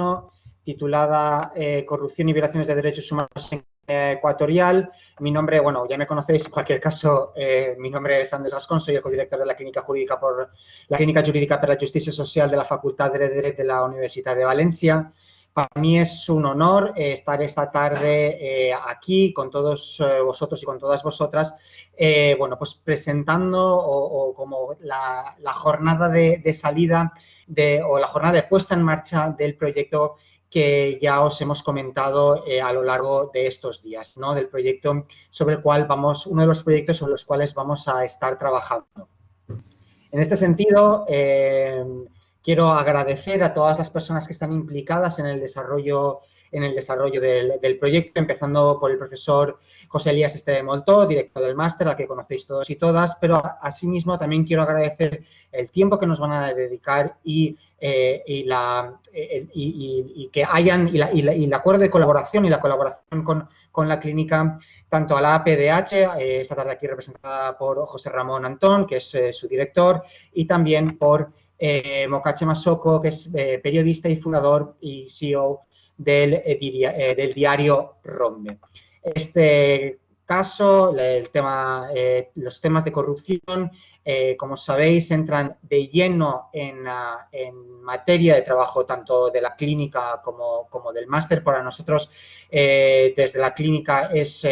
2021, titulada Corrupción y violaciones de derechos humanos en Ecuatorial. Mi nombre, bueno, ya me conocéis, en cualquier caso, mi nombre es Andrés Gascón, soy el codirector de la Clínica Jurídica per la Justícia Social de la Facultad de Dret de la Universitat de Valencia. Para mí es un honor estar esta tarde aquí con todos vosotros y con todas vosotras, bueno, pues presentando o como la jornada de salida o la jornada de puesta en marcha del proyecto que ya os hemos comentado a lo largo de estos días, ¿no? Del proyecto sobre el cual uno de los proyectos sobre los cuales vamos a estar trabajando. En este sentido, quiero agradecer a todas las personas que están implicadas en el desarrollo del proyecto, empezando por el profesor José Elías Esteve Moltó, director del máster, al que conocéis todos y todas, pero asimismo también quiero agradecer el tiempo que nos van a dedicar y el acuerdo de colaboración y la colaboración con la clínica, tanto a la APDH, esta tarde aquí representada por José Ramón Antón, que es su director, y también por Mokache Masoko, que es periodista y fundador y CEO del diario Rombe. Este caso, los temas de corrupción, como sabéis, entran de lleno en materia de trabajo tanto de la clínica como del máster. Para nosotros, desde la clínica, es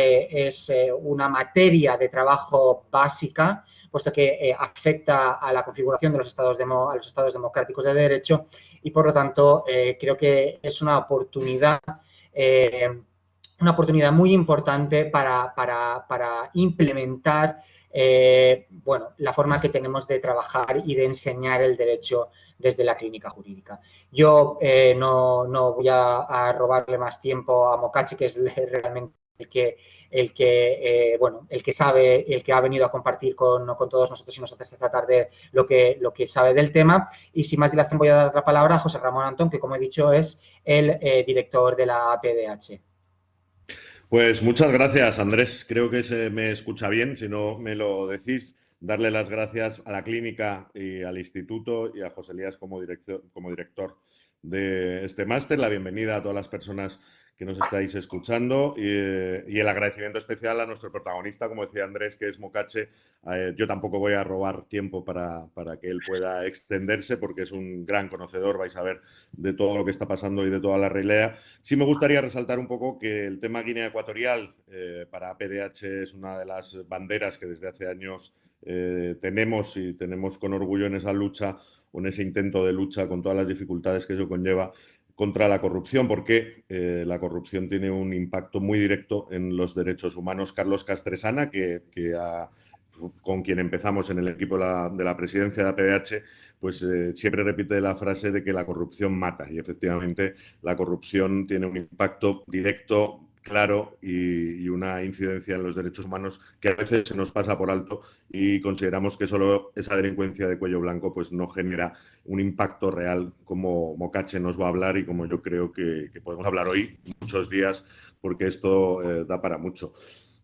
una materia de trabajo básica, puesto que afecta a la configuración de los estados democráticos de derecho y, por lo tanto, creo que es una oportunidad muy importante para implementar bueno, la forma que tenemos de trabajar y de enseñar el derecho desde la clínica jurídica. Yo no voy a robarle más tiempo a Mokache, que es realmente el que sabe, el que ha venido a compartir con todos nosotros y nosotras esta tarde lo que sabe del tema. Y sin más dilación voy a dar la palabra a José Ramón Antón, que, como he dicho, es el director de la APDH. Pues muchas gracias, Andrés. Creo que se me escucha bien, si no me lo decís. Darle las gracias a la clínica y al instituto y a José Elías como director de este máster. La bienvenida a todas las personas que nos estáis escuchando y el agradecimiento especial a nuestro protagonista, como decía Andrés, que es Mokache. Yo tampoco voy a robar tiempo para que él pueda extenderse, porque es un gran conocedor, vais a ver, de todo lo que está pasando y de toda la realidad. Sí me gustaría resaltar un poco que el tema Guinea Ecuatorial para APDH es una de las banderas que desde hace años tenemos con orgullo en esa lucha o en ese intento de lucha con todas las dificultades que eso conlleva contra la corrupción, porque la corrupción tiene un impacto muy directo en los derechos humanos. Carlos Castresana, con quien empezamos en el equipo de la presidencia de APDH, pues siempre repite la frase de que la corrupción mata, y efectivamente la corrupción tiene un impacto directo, claro, y una incidencia en los derechos humanos que a veces se nos pasa por alto, y consideramos que solo esa delincuencia de cuello blanco pues no genera un impacto real, como Mokache nos va a hablar y como yo creo que podemos hablar hoy muchos días, porque esto da para mucho.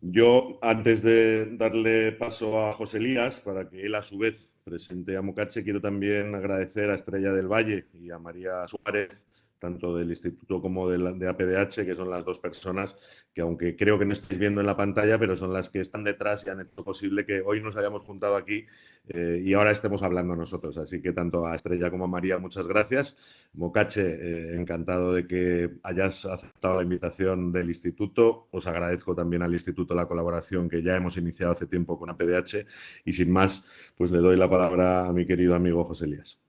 Yo, antes de darle paso a José Elías, para que él a su vez presente a Mokache, quiero también agradecer a Estrella del Valle y a María Suárez, tanto del Instituto como de APDH, que son las dos personas que, aunque creo que no estáis viendo en la pantalla, pero son las que están detrás y han hecho posible que hoy nos hayamos juntado aquí y ahora estemos hablando nosotros. Así que tanto a Estrella como a María, muchas gracias. Mokache, encantado de que hayas aceptado la invitación del Instituto. Os agradezco también al Instituto la colaboración que ya hemos iniciado hace tiempo con APDH. Y sin más, pues le doy la palabra a mi querido amigo José Elías.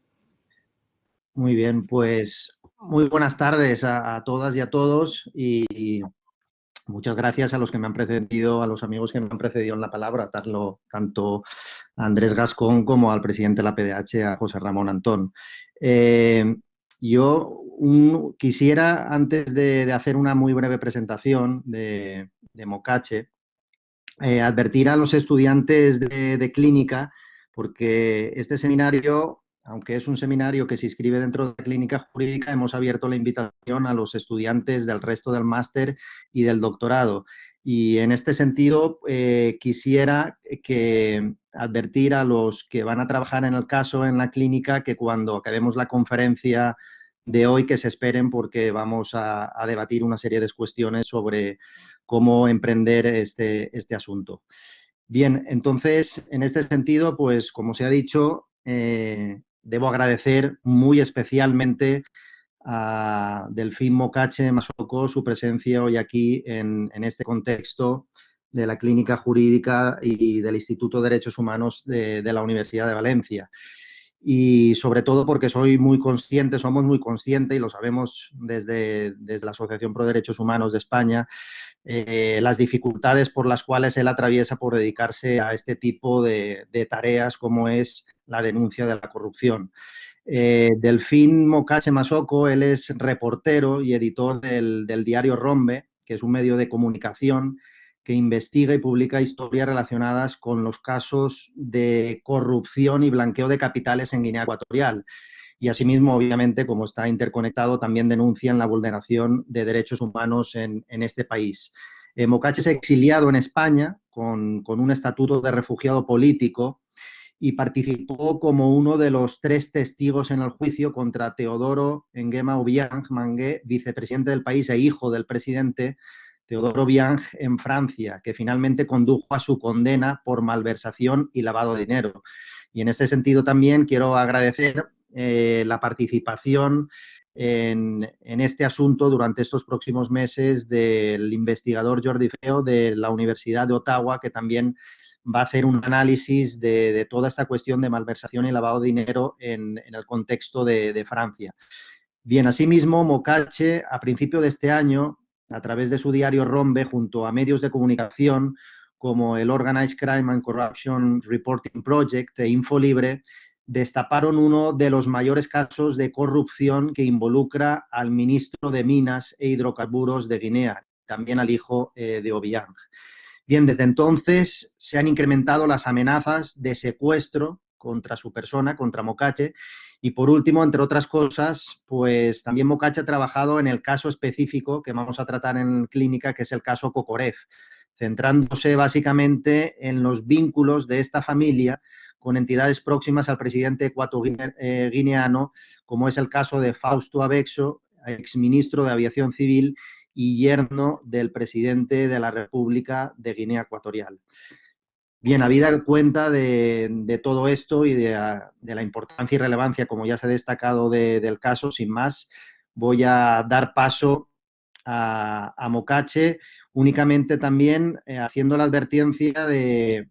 Muy bien, pues muy buenas tardes a todas y a todos, y muchas gracias a los que me han precedido, a los amigos que me han precedido en la palabra, tanto a Andrés Gascón como al presidente de la PDH, a José Ramón Antón. Yo quisiera, antes de hacer una muy breve presentación de Mokache, advertir a los estudiantes de clínica, porque este seminario, aunque es un seminario que se inscribe dentro de la clínica jurídica, hemos abierto la invitación a los estudiantes del resto del máster y del doctorado. Y en este sentido, quisiera advertir a los que van a trabajar en el caso en la clínica que cuando acabemos la conferencia de hoy que se esperen, porque vamos a debatir una serie de cuestiones sobre cómo emprender este asunto. Bien, entonces, en este sentido, pues como se ha dicho, debo agradecer muy especialmente a Delfín Mokache Masoko su presencia hoy aquí en este contexto de la Clínica Jurídica y del Instituto de Derechos Humanos de la Universidad de Valencia. Y sobre todo porque somos muy conscientes, y lo sabemos desde la Asociación Pro Derechos Humanos de España, las dificultades por las cuales él atraviesa por dedicarse a este tipo de tareas como es la denuncia de la corrupción. Delfín Mokache Masoko, él es reportero y editor del diario Rombe, que es un medio de comunicación que investiga y publica historias relacionadas con los casos de corrupción y blanqueo de capitales en Guinea Ecuatorial. Y asimismo, obviamente, como está interconectado, también denuncian la vulneración de derechos humanos en este país. Mokache es exiliado en España con un estatuto de refugiado político y participó como uno de los 3 testigos en el juicio contra Teodoro Nguema Obiang Mangué, vicepresidente del país e hijo del presidente Teodoro Obiang en Francia, que finalmente condujo a su condena por malversación y lavado de dinero. Y en este sentido también quiero agradecer la participación en este asunto durante estos próximos meses del investigador Jordi Feo de la Universidad de Ottawa, que también va a hacer un análisis de toda esta cuestión de malversación y lavado de dinero en el contexto de Francia. Bien, asimismo, Mokache, a principio de este año, a través de su diario Rombe, junto a medios de comunicación como el Organized Crime and Corruption Reporting Project e Infolibre, destaparon uno de los mayores casos de corrupción que involucra al ministro de Minas e Hidrocarburos de Guinea, también al hijo de Obiang. Bien, desde entonces se han incrementado las amenazas de secuestro contra su persona, contra Mokache, y por último, entre otras cosas, pues también Mokache ha trabajado en el caso específico que vamos a tratar en clínica, que es el caso Kokorev, centrándose básicamente en los vínculos de esta familia con entidades próximas al presidente ecuatoguineano, como es el caso de Fausto Abexo, exministro de Aviación Civil y yerno del presidente de la República de Guinea Ecuatorial. Bien, habida cuenta de todo esto y de la importancia y relevancia, como ya se ha destacado del caso, sin más, voy a dar paso a Mokache, únicamente también haciendo la advertencia de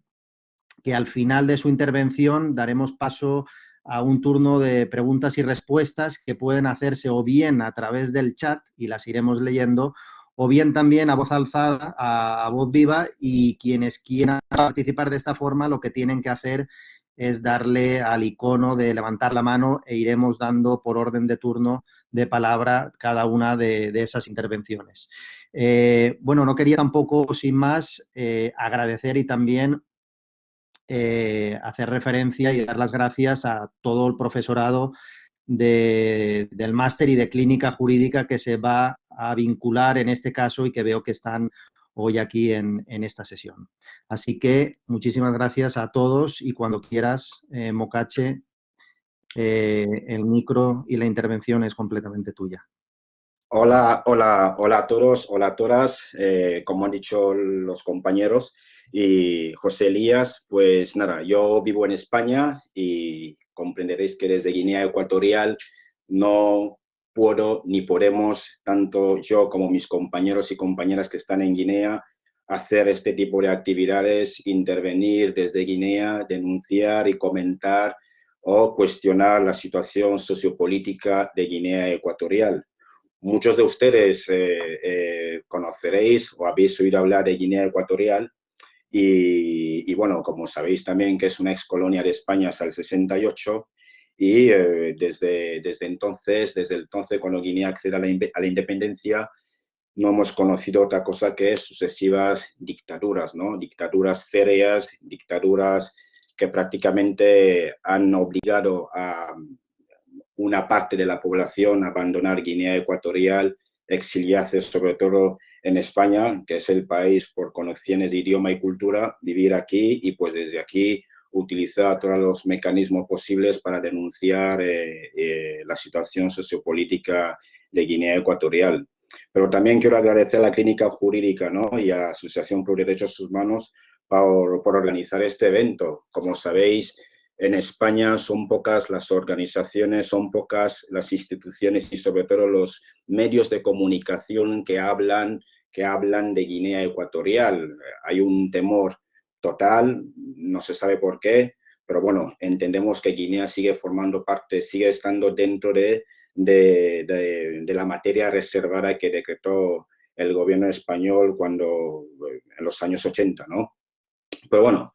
que al final de su intervención daremos paso a un turno de preguntas y respuestas que pueden hacerse o bien a través del chat, y las iremos leyendo, o bien también a voz alzada, a voz viva, y quienes quieran participar de esta forma lo que tienen que hacer es darle al icono de levantar la mano e iremos dando por orden de turno de palabra cada una de esas intervenciones. Bueno, no quería tampoco, sin más, agradecer y también hacer referencia y dar las gracias a todo el profesorado del máster y de clínica jurídica que se va a vincular en este caso y que veo que están hoy aquí en esta sesión. Así que muchísimas gracias a todos y cuando quieras, Mokache, el micro y la intervención es completamente tuya. Hola, hola, hola a todos, hola a todas, como han dicho los compañeros y José Elías, pues nada, yo vivo en España y comprenderéis que desde Guinea Ecuatorial no puedo ni podemos, tanto yo como mis compañeros y compañeras que están en Guinea, hacer este tipo de actividades, intervenir desde Guinea, denunciar y comentar o cuestionar la situación sociopolítica de Guinea Ecuatorial. Muchos de ustedes conoceréis o habéis oído hablar de Guinea Ecuatorial y bueno, como sabéis también que es una ex colonia de España hasta el 68 y desde el entonces cuando Guinea accede a la independencia no hemos conocido otra cosa que sucesivas dictaduras, ¿no? Dictaduras férreas, dictaduras que prácticamente han obligado a una parte de la población abandonar Guinea Ecuatorial, exiliarse sobre todo en España, que es el país por conexiones de idioma y cultura, vivir aquí y pues desde aquí utilizar todos los mecanismos posibles para denunciar la situación sociopolítica de Guinea Ecuatorial. Pero también quiero agradecer a la Clínica Jurídica, ¿no?, y a la Asociación por Derechos Humanos por organizar este evento. Como sabéis, en España son pocas las organizaciones, son pocas las instituciones y sobre todo los medios de comunicación que hablan de Guinea Ecuatorial. Hay un temor total, no se sabe por qué, pero bueno, entendemos que Guinea sigue formando parte, sigue estando dentro de la materia reservada que decretó el gobierno español en los años 80, ¿no? Pero bueno,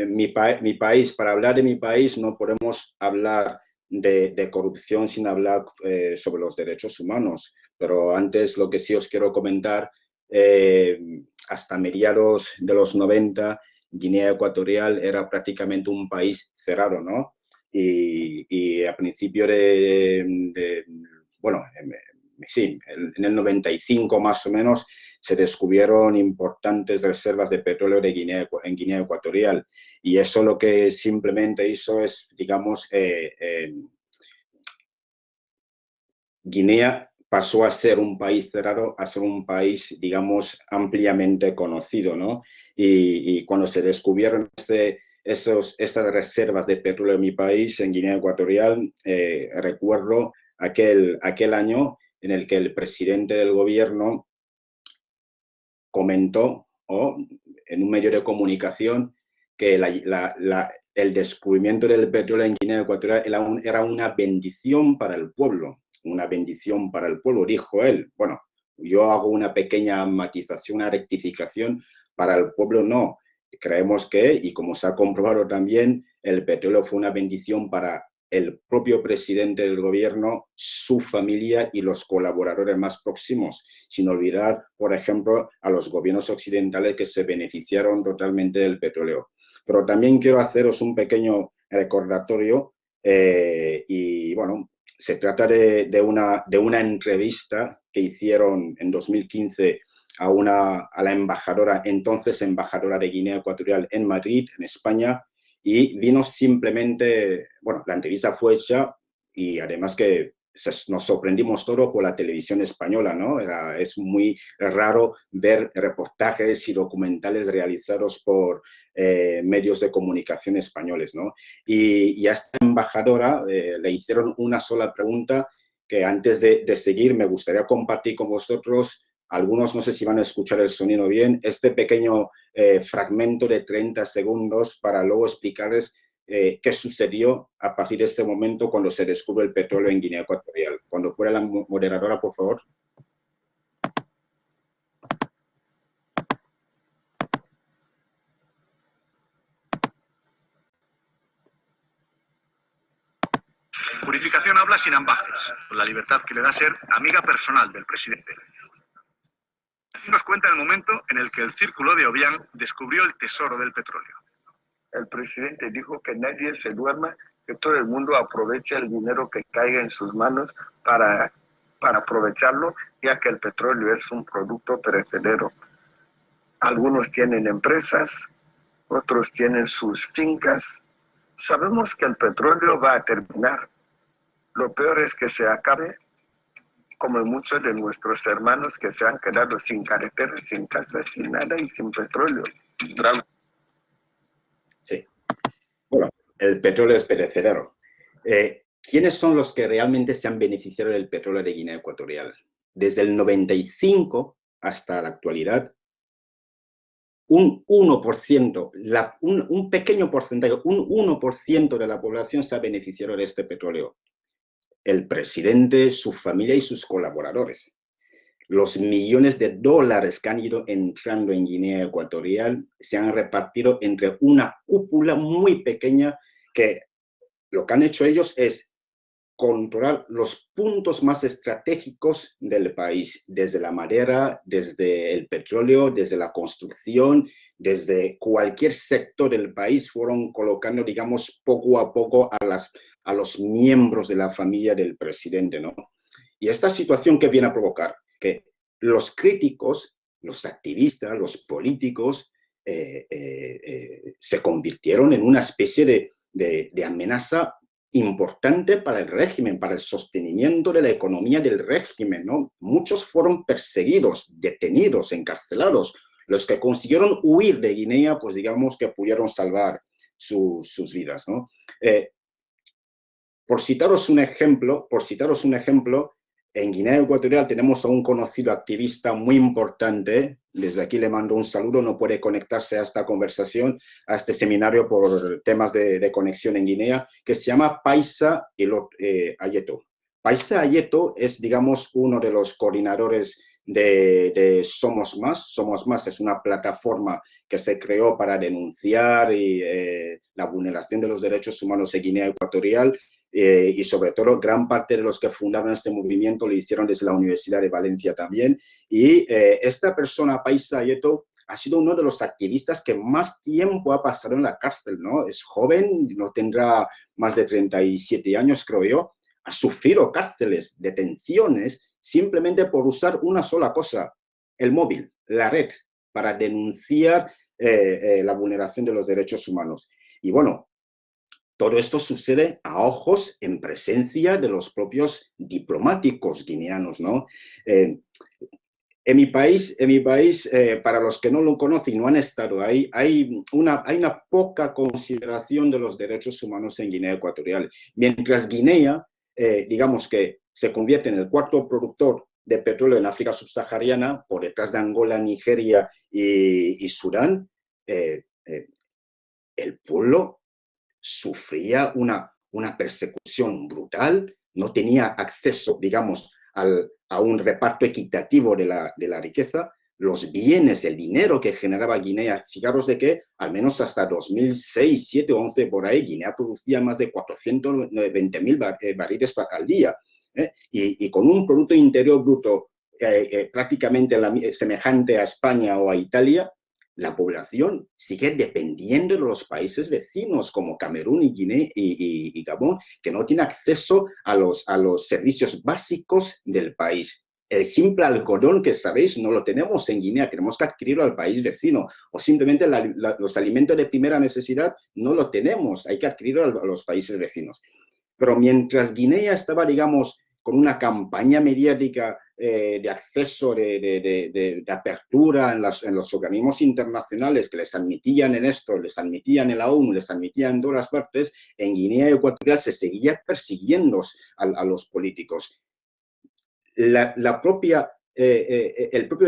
mi país, para hablar de mi país no podemos hablar de corrupción sin hablar sobre los derechos humanos. Pero antes lo que sí os quiero comentar, hasta mediados de los 90, Guinea Ecuatorial era prácticamente un país cerrado, ¿no? Y a principio bueno, sí, en el 95 más o menos, se descubrieron importantes reservas de petróleo en Guinea Ecuatorial. Y eso lo que simplemente hizo es, digamos, Guinea pasó a ser un país cerrado a ser un país, digamos, ampliamente conocido, ¿no? Y cuando se descubrieron estas reservas de petróleo en mi país, en Guinea Ecuatorial, recuerdo aquel año en el que el presidente del gobierno comentó en un medio de comunicación que el descubrimiento del petróleo en Guinea Ecuatorial era una bendición para el pueblo. Una bendición para el pueblo, dijo él. Bueno, yo hago una pequeña matización, una rectificación. Para el pueblo no. Creemos que, y como se ha comprobado también, el petróleo fue una bendición para el propio presidente del gobierno, su familia y los colaboradores más próximos, sin olvidar, por ejemplo, a los gobiernos occidentales que se beneficiaron totalmente del petróleo. Pero también quiero haceros un pequeño recordatorio y, bueno, se trata de una entrevista que hicieron en 2015 a la embajadora, entonces embajadora de Guinea Ecuatorial en Madrid, en España, y vino simplemente, bueno, la entrevista fue hecha y además que nos sorprendimos todos por la televisión española, ¿no? Es muy raro ver reportajes y documentales realizados por medios de comunicación españoles, ¿no? Y a esta embajadora le hicieron una sola pregunta que antes de seguir me gustaría compartir con vosotros. Algunos no sé si van a escuchar el sonido bien, este pequeño fragmento de 30 segundos para luego explicarles qué sucedió a partir de este momento cuando se descubre el petróleo en Guinea Ecuatorial. Cuando pueda la moderadora, por favor. Purificación habla sin ambajes, con la libertad que le da ser amiga personal del presidente. Y nos cuenta el momento en el que el Círculo de Obiang descubrió el tesoro del petróleo. El presidente dijo que nadie se duerma, que todo el mundo aproveche el dinero que caiga en sus manos para aprovecharlo, ya que el petróleo es un producto perecedero. Algunos tienen empresas, otros tienen sus fincas. Sabemos que el petróleo va a terminar. Lo peor es que se acabe, como muchos de nuestros hermanos que se han quedado sin carreteras, sin casas, sin nada y sin petróleo. Sí. Bueno, el petróleo es perecedero. ¿Quiénes son los que realmente se han beneficiado del petróleo de Guinea Ecuatorial? Desde el 95 hasta la actualidad, un 1%, un pequeño porcentaje, un 1% de la población se ha beneficiado de este petróleo. El presidente, su familia y sus colaboradores. Los millones de dólares que han ido entrando en Guinea Ecuatorial se han repartido entre una cúpula muy pequeña que lo que han hecho ellos es controlar los puntos más estratégicos del país, desde la madera, desde el petróleo, desde la construcción, desde cualquier sector del país fueron colocando, digamos, poco a poco a los miembros de la familia del presidente, ¿no? Y esta situación que viene a provocar que los críticos, los activistas, los políticos se convirtieron en una especie de amenaza importante para el régimen, para el sostenimiento de la economía del régimen, ¿no? Muchos fueron perseguidos, detenidos, encarcelados. Los que consiguieron huir de Guinea, pues digamos que pudieron salvar sus vidas, ¿no? Por citaros un ejemplo, en Guinea Ecuatorial tenemos a un conocido activista muy importante, desde aquí le mando un saludo, no puede conectarse a esta conversación, a este seminario por temas de conexión en Guinea, que se llama Paisa Ayeto. Paisa Ayeto es, digamos, uno de los coordinadores de Somos Más. Somos Más es una plataforma que se creó para denunciar la vulneración de los derechos humanos en Guinea Ecuatorial. Y sobre todo gran parte de los que fundaron este movimiento lo hicieron desde la Universidad de Valencia también. Y esta persona, Paisa Ayeto, ha sido uno de los activistas que más tiempo ha pasado en la cárcel, ¿no? Es joven, no tendrá más de 37 años, creo yo. Ha sufrido cárceles, detenciones, simplemente por usar una sola cosa, el móvil, la red, para denunciar la vulneración de los derechos humanos. Y bueno, todo esto sucede a ojos, en presencia de los propios diplomáticos guineanos, ¿no? En mi país, para los que no lo conocen y no han estado ahí, hay una poca consideración de los derechos humanos en Guinea Ecuatorial. Mientras Guinea, digamos que se convierte en el cuarto productor de petróleo en África subsahariana, por detrás de Angola, Nigeria y Sudán, el pueblo sufría una persecución brutal, no tenía acceso, digamos, a un reparto equitativo de la riqueza, los bienes, el dinero que generaba Guinea. Fijaros de que al menos hasta 2006, 7, 11, por ahí, Guinea producía más de 420.000 barriles al día, y con un Producto Interior Bruto prácticamente semejante a España o a Italia. La población sigue dependiendo de los países vecinos como Camerún y Guinea y Gabón, que no tiene acceso a los servicios básicos del país. El simple algodón que sabéis no lo tenemos en Guinea, tenemos que adquirirlo al país vecino, o simplemente los alimentos de primera necesidad no lo tenemos, hay que adquirirlo a los países vecinos. Pero mientras Guinea estaba, digamos, con una campaña mediática de acceso, de apertura en los organismos internacionales que les admitían en esto, les admitían en la ONU, les admitían en todas las partes, en Guinea Ecuatorial se seguía persiguiendo a los políticos. El propio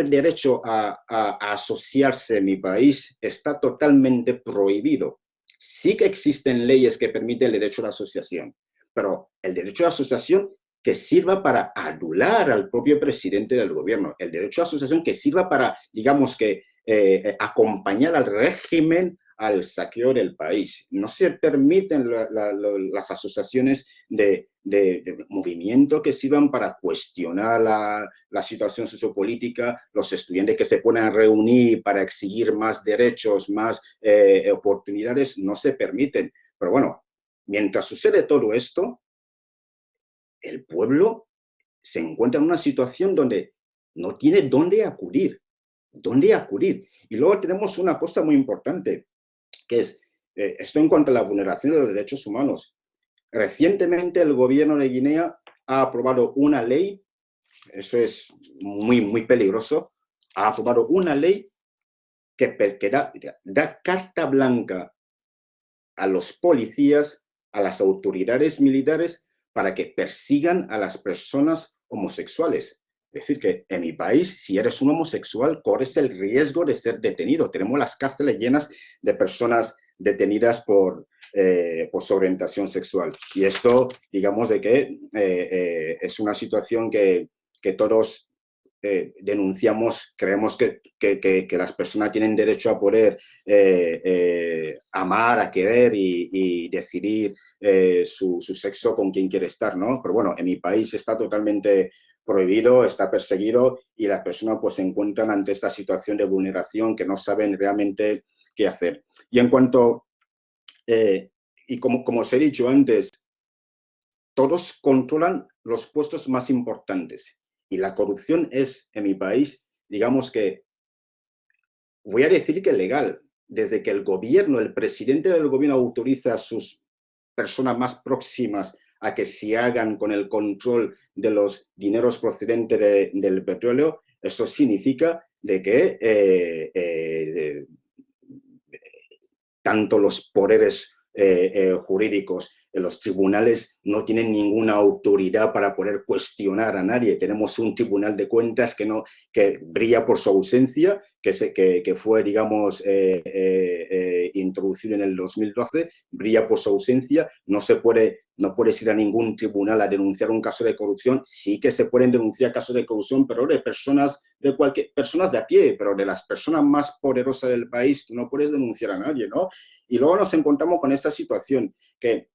derecho a asociarse en mi país está totalmente prohibido. Sí que existen leyes que permiten el derecho a la asociación, pero el derecho a la asociación que sirva para adular al propio presidente del gobierno, el derecho a asociación que sirva para, digamos que, acompañar al régimen al saqueo del país. No se permiten las asociaciones de movimiento que sirvan para cuestionar la situación sociopolítica, los estudiantes que se puedan reunir para exigir más derechos, más oportunidades, no se permiten. Pero bueno, mientras sucede todo esto, el pueblo se encuentra en una situación donde no tiene dónde acudir. Y luego tenemos una cosa muy importante, que es esto en cuanto a la vulneración de los derechos humanos. Recientemente el gobierno de Guinea ha aprobado una ley, eso es muy, muy peligroso, ha aprobado una ley que da carta blanca a los policías, a las autoridades militares, para que persigan a las personas homosexuales. Es decir, que en mi país, si eres un homosexual, corres el riesgo de ser detenido. Tenemos las cárceles llenas de personas detenidas por su orientación sexual. Y esto, digamos, de que es una situación que todos denunciamos, creemos que las personas tienen derecho a poder amar, a querer y decidir su sexo con quien quiere estar, ¿no? Pero bueno, en mi país está totalmente prohibido, está perseguido y las personas pues se encuentran ante esta situación de vulneración que no saben realmente qué hacer. Y en cuanto, y como os he dicho antes, todos controlan los puestos más importantes. Y la corrupción es, en mi país, digamos que, voy a decir que legal, desde que el gobierno, el presidente del gobierno autoriza a sus personas más próximas a que se hagan con el control de los dineros procedentes del petróleo, eso significa de que tanto los poderes jurídicos en los tribunales no tienen ninguna autoridad para poder cuestionar a nadie. Tenemos un tribunal de cuentas que brilla por su ausencia, que fue, digamos, introducido en el 2012, brilla por su ausencia. No puedes ir a ningún tribunal a denunciar un caso de corrupción. Sí que se pueden denunciar casos de corrupción, pero de personas de a pie, pero de las personas más poderosas del país, tú no puedes denunciar a nadie, ¿no? Y luego nos encontramos con esta situación que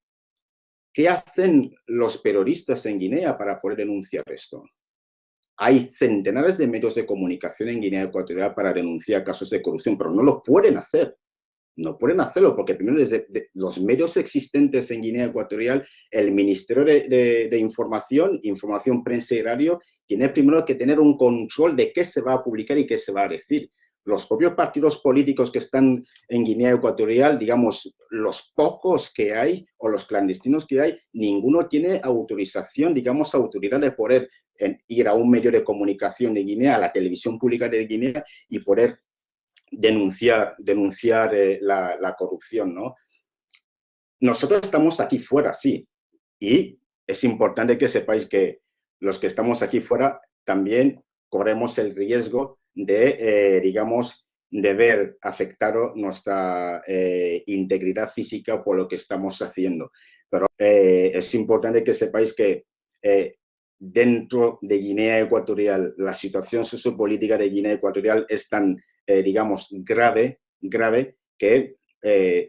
¿qué hacen los periodistas en Guinea para poder denunciar esto? Hay centenares de medios de comunicación en Guinea Ecuatorial para denunciar casos de corrupción, pero no lo pueden hacer. No pueden hacerlo porque primero desde los medios existentes en Guinea Ecuatorial, el Ministerio de Información, Prensa y Radio, tiene primero que tener un control de qué se va a publicar y qué se va a decir. Los propios partidos políticos que están en Guinea Ecuatorial, digamos, los pocos que hay o los clandestinos que hay, ninguno tiene autorización, digamos, autoridad de poder ir a un medio de comunicación de Guinea, a la televisión pública de Guinea y poder denunciar la corrupción, ¿no? Nosotros estamos aquí fuera, sí, y es importante que sepáis que los que estamos aquí fuera también corremos el riesgo de, digamos, de ver afectado nuestra integridad física por lo que estamos haciendo. Pero es importante que sepáis que dentro de Guinea Ecuatorial, la situación sociopolítica de Guinea Ecuatorial es tan, digamos, grave que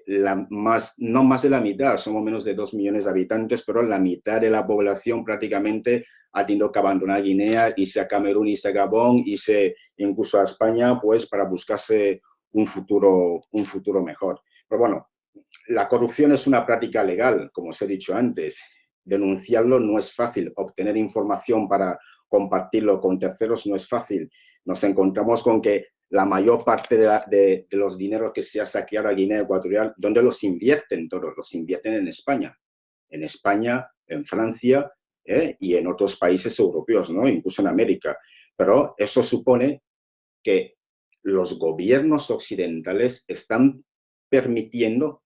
no más de la mitad, somos menos de 2 millones de habitantes, pero la mitad de la población prácticamente ha tenido que abandonar Guinea, irse a Camerún, irse a Gabón, irse incluso a España, pues para buscarse un futuro mejor. Pero bueno, la corrupción es una práctica legal, como os he dicho antes. Denunciarlo no es fácil, obtener información para compartirlo con terceros no es fácil. Nos encontramos con que la mayor parte de los dineros que se ha saqueado a Guinea Ecuatorial, ¿dónde los invierten todos? Los invierten en España, en Francia y en otros países europeos, ¿no? Incluso en América. Pero eso supone que los gobiernos occidentales están permitiendo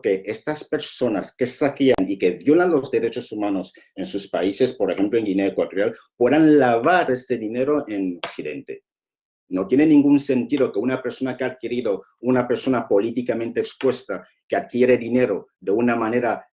que estas personas que saquean y que violan los derechos humanos en sus países, por ejemplo en Guinea Ecuatorial, puedan lavar ese dinero en Occidente. No tiene ningún sentido que una persona que ha adquirido, una persona políticamente expuesta, que adquiere dinero de una manera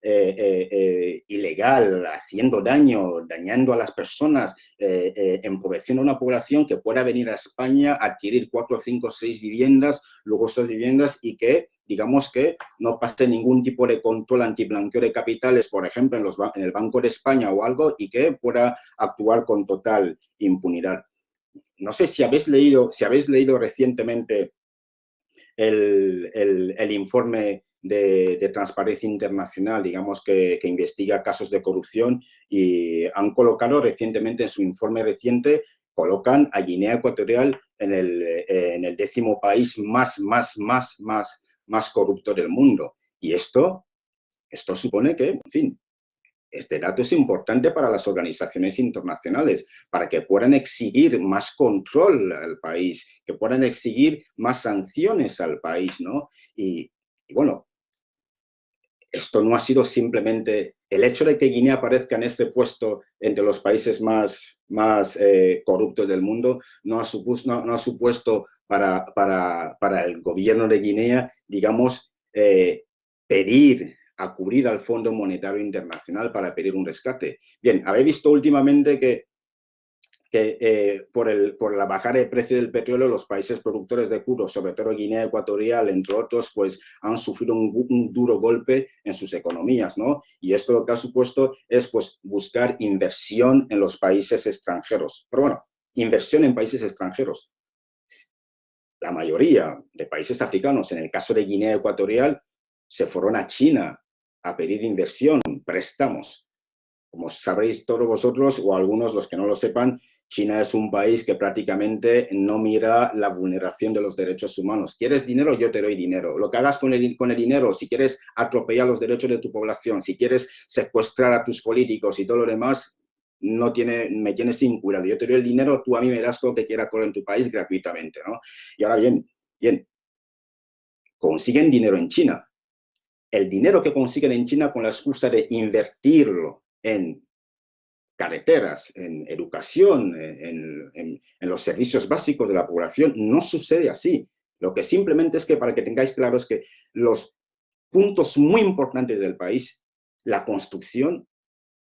ilegal, haciendo daño, dañando a las personas, empobreciendo a una población, que pueda venir a España, adquirir 4, 5, 6 viviendas, lujosas viviendas, y que, digamos, que no pase ningún tipo de control antiblanqueo de capitales, por ejemplo, en el Banco de España o algo, y que pueda actuar con total impunidad. No sé si habéis leído recientemente el informe de Transparencia Internacional, digamos, que investiga casos de corrupción, y han colocado recientemente en su informe reciente, colocan a Guinea Ecuatorial en el 10º país más corrupto del mundo. Y esto supone que, en fin, este dato es importante para las organizaciones internacionales, para que puedan exigir más control al país, que puedan exigir más sanciones al país, ¿no? Y bueno, esto no ha sido simplemente el hecho de que Guinea aparezca en este puesto entre los países más corruptos del mundo, no ha supuesto para el gobierno de Guinea, digamos, acudir al Fondo Monetario Internacional para pedir un rescate. Bien, habéis visto últimamente que por la bajada de precio del petróleo, los países productores de crudo, sobre todo Guinea Ecuatorial, entre otros, pues han sufrido un duro golpe en sus economías, ¿no? Y esto lo que ha supuesto es, pues, buscar inversión en los países extranjeros. Pero bueno, inversión en países extranjeros. La mayoría de países africanos, en el caso de Guinea Ecuatorial, se fueron a China a pedir inversión, préstamos. Como sabréis todos vosotros, o algunos los que no lo sepan, China es un país que prácticamente no mira la vulneración de los derechos humanos. ¿Quieres dinero? Yo te doy dinero. Lo que hagas con el dinero, si quieres atropellar los derechos de tu población, si quieres secuestrar a tus políticos y todo lo demás, me tienes sin cuidado. Yo te doy el dinero, tú a mí me das lo que quiera con en tu país gratuitamente, ¿no? Y ahora bien, consiguen dinero en China. El dinero que consiguen en China con la excusa de invertirlo en carreteras, en educación, en los servicios básicos de la población, no sucede así. Lo que simplemente es que, para que tengáis claro, es que los puntos muy importantes del país, la construcción,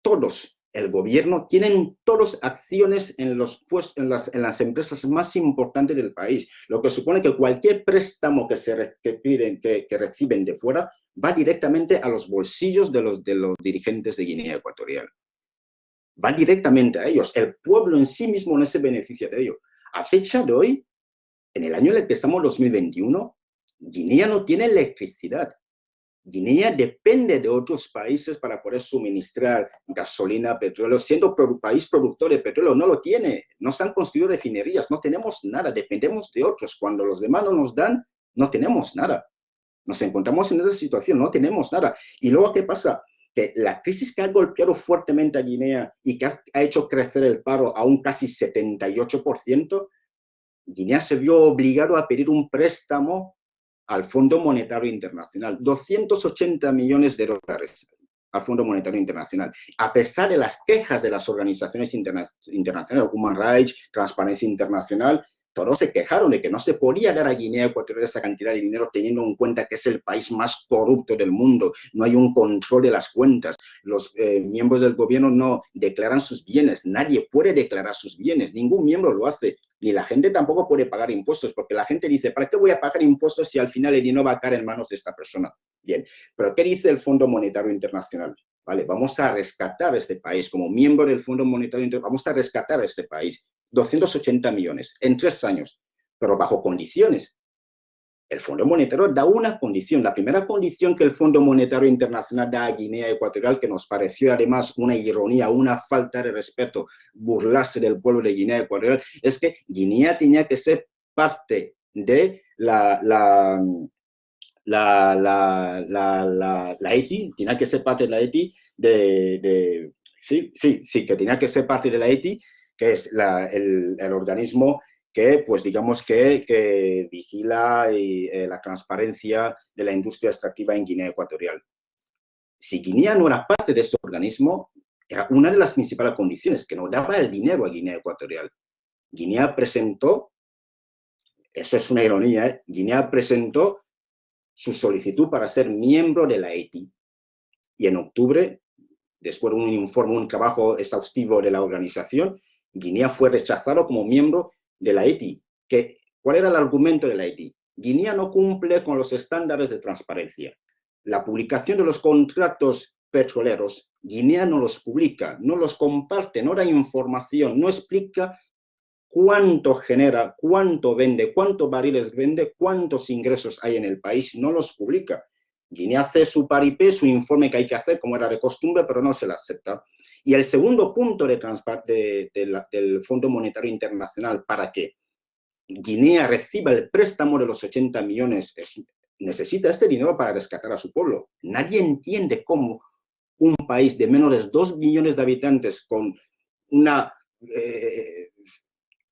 todos, el gobierno, tienen todas acciones en las empresas más importantes del país, lo que supone que cualquier préstamo que reciben de fuera va directamente a los bolsillos de los dirigentes de Guinea Ecuatorial. Va directamente a ellos. El pueblo en sí mismo no se beneficia de ello. A fecha de hoy, en el año en el que estamos, 2021, Guinea no tiene electricidad. Guinea depende de otros países para poder suministrar gasolina, petróleo. Siendo país productor de petróleo, no lo tiene. No se han construido refinerías, no tenemos nada. Dependemos de otros. Cuando los demás no nos dan, no tenemos nada. Nos encontramos en esa situación, no tenemos nada. Y luego, ¿qué pasa? Que la crisis que ha golpeado fuertemente a Guinea y que ha hecho crecer el paro a un casi 78%, Guinea se vio obligado a pedir un préstamo al Fondo Monetario Internacional, 280 millones de dólares al Fondo Monetario Internacional, a pesar de las quejas de las organizaciones internacionales, Human Rights, Transparencia Internacional. Todos se quejaron de que no se podía dar a Guinea Ecuatorial esa cantidad de dinero, teniendo en cuenta que es el país más corrupto del mundo. No hay un control de las cuentas. Los miembros del gobierno no declaran sus bienes. Nadie puede declarar sus bienes. Ningún miembro lo hace. Y la gente tampoco puede pagar impuestos, porque la gente dice, ¿para qué voy a pagar impuestos si al final el dinero va a caer en manos de esta persona? Bien, pero ¿qué dice el Fondo Monetario Internacional? Vale, vamos a rescatar este país. Como miembro del Fondo Monetario Internacional, vamos a rescatar a este país. 280 millones en 3 años, pero bajo condiciones. El Fondo Monetario da una condición. La primera condición que el Fondo Monetario Internacional da a Guinea Ecuatorial, que nos pareció además una ironía, una falta de respeto, burlarse del pueblo de Guinea Ecuatorial, es que Guinea tenía que ser parte de la ETI, tenía que ser parte de la ETI, que tenía que ser parte de la ETI, que es el organismo que, pues digamos que vigila la transparencia de la industria extractiva en Guinea Ecuatorial. Si Guinea no era parte de ese organismo, era una de las principales condiciones, que no daba el dinero a Guinea Ecuatorial. Guinea presentó, eso es una ironía, Guinea presentó su solicitud para ser miembro de la ETI. Y en octubre, después de un informe, un trabajo exhaustivo de la organización, Guinea fue rechazado como miembro de la ETI. ¿Cuál era el argumento de la ETI? Guinea no cumple con los estándares de transparencia. La publicación de los contratos petroleros, Guinea no los publica, no los comparte, no da información, no explica cuánto genera, cuánto vende, cuántos barriles vende, cuántos ingresos hay en el país, no los publica. Guinea hace su paripé, su informe que hay que hacer, como era de costumbre, pero no se la acepta. Y el segundo punto del Fondo Monetario Internacional para que Guinea reciba el préstamo de los 80 millones, necesita este dinero para rescatar a su pueblo. Nadie entiende cómo un país de menos de 2 millones de habitantes con una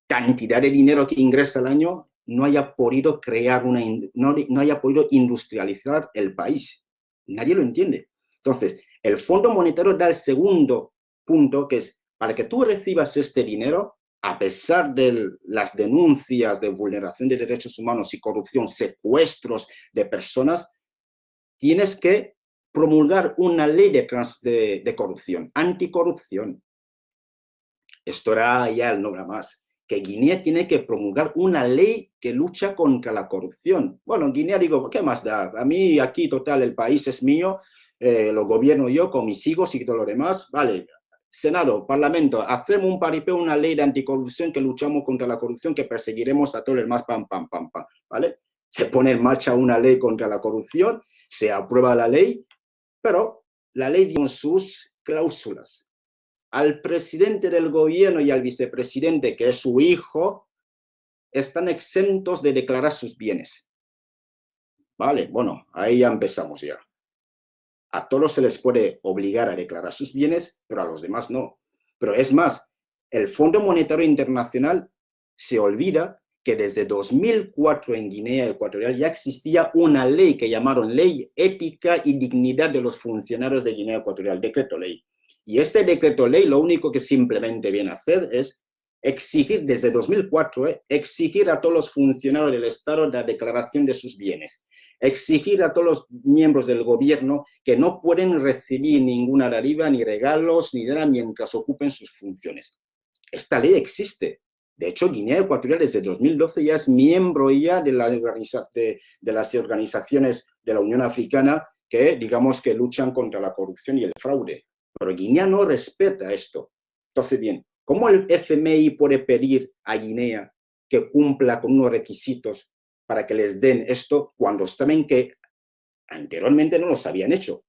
cantidad de dinero que ingresa al año no haya podido crear no haya podido industrializar el país. Nadie lo entiende. Entonces, el Fondo Monetario da el segundo punto, que es, para que tú recibas este dinero, a pesar de las denuncias de vulneración de derechos humanos y corrupción, secuestros de personas, tienes que promulgar una ley de corrupción, anticorrupción. Esto era ya el nombre más. Que Guinea tiene que promulgar una ley que lucha contra la corrupción. Bueno, en Guinea digo, ¿qué más da? A mí aquí, total, el país es mío, lo gobierno yo con mis hijos y todo lo demás. Vale, Senado, Parlamento, hacemos un paripé, una ley de anticorrupción que luchamos contra la corrupción, que perseguiremos a todo el demás, pam, pam, pam, pam, ¿vale? Se pone en marcha una ley contra la corrupción, se aprueba la ley, pero la ley tiene sus cláusulas. al presidente del gobierno y al vicepresidente, que es su hijo, están exentos de declarar sus bienes. Vale, bueno, ahí ya empezamos ya. A todos se les puede obligar a declarar sus bienes, pero a los demás no. Pero es más, el Fondo Monetario Internacional se olvida que desde 2004 en Guinea Ecuatorial ya existía una ley que llamaron Ley Ética y Dignidad de los Funcionarios de Guinea Ecuatorial, decreto ley. Y este decreto ley lo único que simplemente viene a hacer es exigir, desde 2004, exigir a todos los funcionarios del Estado la declaración de sus bienes. Exigir a todos los miembros del gobierno que no pueden recibir ninguna dádiva, ni regalos, ni nada mientras ocupen sus funciones. Esta ley existe. De hecho, Guinea Ecuatorial desde 2012 ya es miembro ya de las organizaciones de la Unión Africana que, digamos, que luchan contra la corrupción y el fraude. Pero Guinea no respeta esto. Entonces, bien, ¿cómo el FMI puede pedir a Guinea que cumpla con unos requisitos para que les den esto cuando saben que anteriormente no los habían hecho?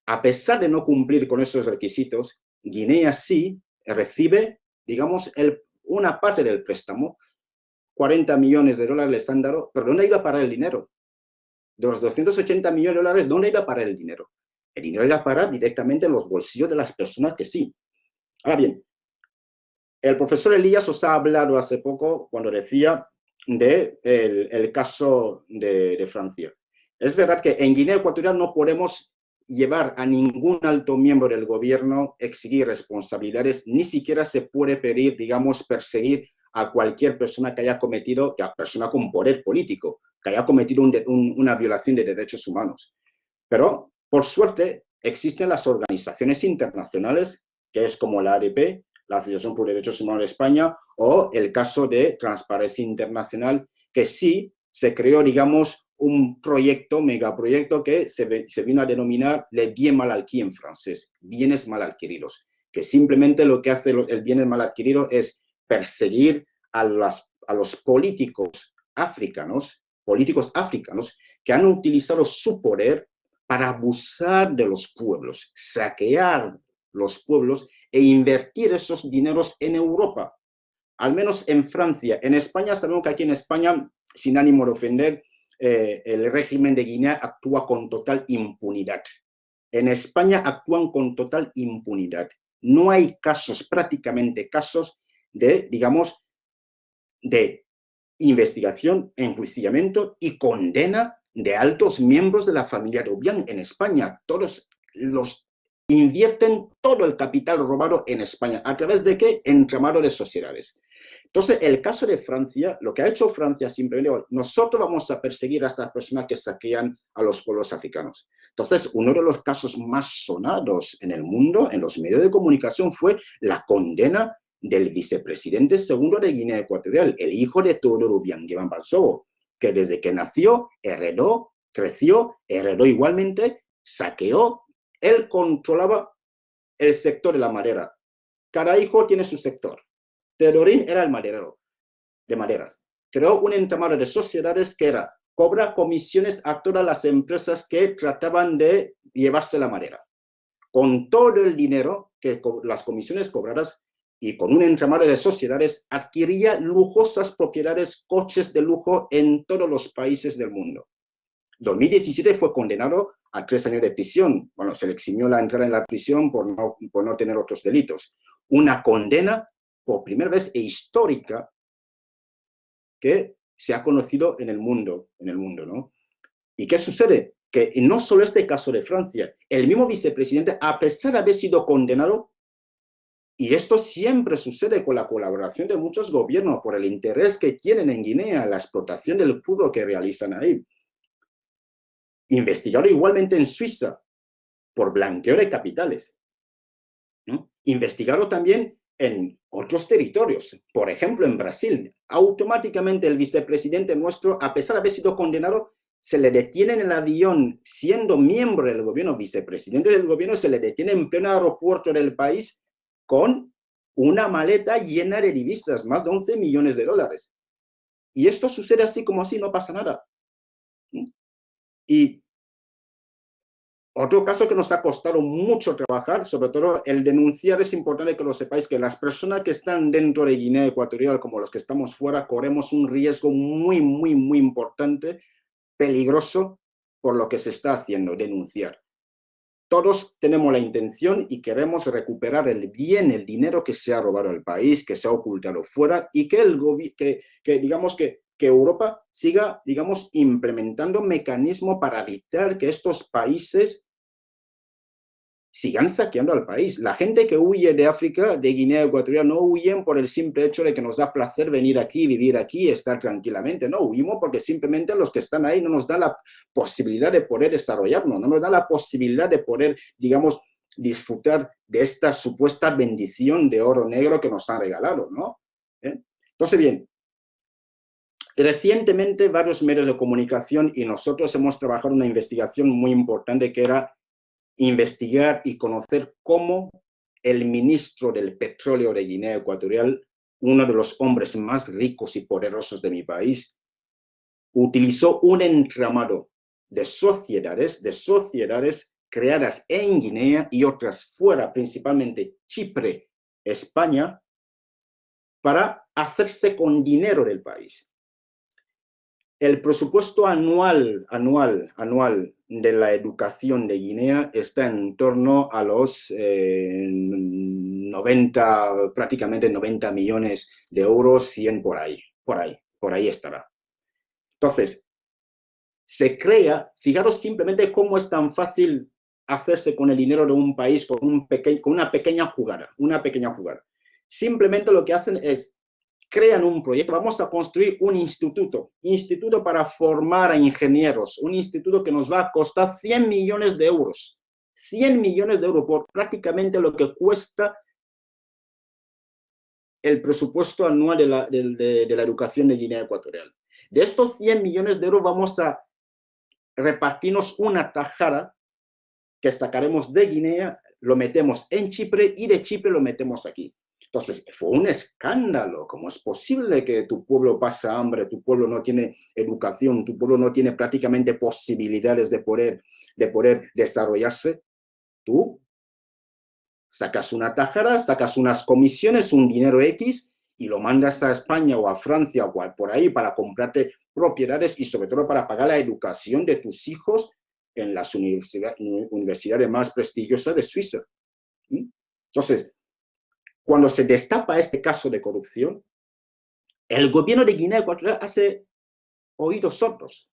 A pesar de no cumplir con esos requisitos, Guinea sí recibe, digamos, una parte del préstamo. 40 millones de dólares les han dado, pero ¿dónde iba a parar el dinero? De los 280 millones de dólares, ¿dónde iba a parar el dinero? El dinero iba a parar directamente en los bolsillos de las personas que sí. Ahora bien, el profesor Elías os ha hablado hace poco cuando decía el caso de Francia. Es verdad que en Guinea Ecuatorial no podemos llevar a ningún alto miembro del gobierno, exigir responsabilidades, ni siquiera se puede pedir, digamos, perseguir a cualquier persona que haya cometido, a persona con poder político, que haya cometido una violación de derechos humanos. Pero, por suerte, existen las organizaciones internacionales, que es como la ADP, la Asociación por Derechos Humanos de España, o el caso de Transparencia Internacional, que sí se creó, digamos, un proyecto, megaproyecto, que se vino a denominar le bien mal acquis en francés, bienes mal adquiridos, que simplemente lo que hace el bienes mal adquirido es perseguir a los políticos africanos que han utilizado su poder para abusar de los pueblos, saquear los pueblos e invertir esos dineros en Europa, al menos en Francia. En España, sabemos que aquí en España, sin ánimo de ofender, el régimen de Guinea actúa con total impunidad. En España actúan con total impunidad. No hay casos, prácticamente casos de, digamos, de investigación, enjuiciamiento y condena de altos miembros de la familia de Obiang en España. Todos los invierten todo el capital robado en España. ¿A través de qué? Entramado de sociedades. Entonces, el caso de Francia, lo que ha hecho Francia simplemente, nosotros vamos a perseguir a estas personas que saquean a los pueblos africanos. Entonces, uno de los casos más sonados en el mundo, en los medios de comunicación, fue la condena del vicepresidente segundo de Guinea Ecuatorial, el hijo de Teodoro Obiang Bansogo, que desde que nació, heredó, creció, heredó igualmente, saqueó. Él controlaba el sector de la madera. Cada hijo tiene su sector. Teodorín era el maderero de maderas. Creó un entramado de sociedades que era cobra comisiones a todas las empresas que trataban de llevarse la madera. Con todo el dinero que las comisiones cobradas y con un entramado de sociedades adquiría lujosas propiedades, coches de lujo en todos los países del mundo. En 2017 fue condenado a 3 años de prisión. Bueno, se le eximió la entrada en la prisión por no tener otros delitos. Una condena por primera vez e histórica que se ha conocido en el mundo, ¿no? ¿Y qué sucede? Que no solo este caso de Francia, el mismo vicepresidente, a pesar de haber sido condenado, y esto siempre sucede con la colaboración de muchos gobiernos por el interés que tienen en Guinea, la explotación del crudo que realizan ahí, investigado igualmente en Suiza por blanqueo de capitales, ¿no? Investigado también en otros territorios, por ejemplo en Brasil. Automáticamente el vicepresidente nuestro, a pesar de haber sido condenado, se le detiene en el avión, siendo miembro del gobierno, vicepresidente del gobierno, se le detiene en pleno aeropuerto del país con una maleta llena de divisas, más de 11 millones de dólares. Y esto sucede así como así, no pasa nada. Y Otro caso que nos ha costado mucho trabajar, sobre todo el denunciar, es importante que lo sepáis, que las personas que están dentro de Guinea Ecuatorial, como los que estamos fuera, corremos un riesgo muy, muy, muy importante, peligroso, por lo que se está haciendo, denunciar. Todos tenemos la intención y queremos recuperar el bien, el dinero que se ha robado al país, que se ha ocultado fuera, y que digamos que Europa siga, digamos, implementando mecanismos para evitar que estos países sigan saqueando al país. La gente que huye de África, de Guinea Ecuatorial, no huyen por el simple hecho de que nos da placer venir aquí, vivir aquí, estar tranquilamente. No, huimos porque simplemente los que están ahí no nos dan la posibilidad de poder desarrollarnos, no nos da la posibilidad de poder, digamos, disfrutar de esta supuesta bendición de oro negro que nos han regalado, ¿no? Entonces, bien, recientemente varios medios de comunicación y nosotros hemos trabajado en una investigación muy importante que era investigar y conocer cómo el ministro del petróleo de Guinea Ecuatorial, uno de los hombres más ricos y poderosos de mi país, utilizó un entramado de sociedades creadas en Guinea y otras fuera, principalmente Chipre, España, para hacerse con dinero del país. El presupuesto anual de la educación de Guinea está en torno a los prácticamente 90 millones de euros, 100 por ahí estará. Entonces, se crea, fijaros simplemente cómo es tan fácil hacerse con el dinero de un país con una pequeña jugada, Simplemente lo que hacen es crean un proyecto, vamos a construir un instituto para formar a ingenieros, un instituto que nos va a costar 100 millones de euros, 100 millones de euros por prácticamente lo que cuesta el presupuesto anual de la educación de Guinea Ecuatorial. De estos 100 millones de euros vamos a repartirnos una tajada que sacaremos de Guinea, lo metemos en Chipre y de Chipre lo metemos aquí. Entonces, fue un escándalo. ¿Cómo es posible que tu pueblo pasa hambre, tu pueblo no tiene educación, tu pueblo no tiene prácticamente posibilidades de poder desarrollarse? Tú sacas una tajada, sacas unas comisiones, un dinero X, y lo mandas a España o a Francia o por ahí para comprarte propiedades y sobre todo para pagar la educación de tus hijos en las universidades más prestigiosas de Suiza. Entonces, cuando se destapa este caso de corrupción, el gobierno de Guinea Ecuatorial hace oídos sordos.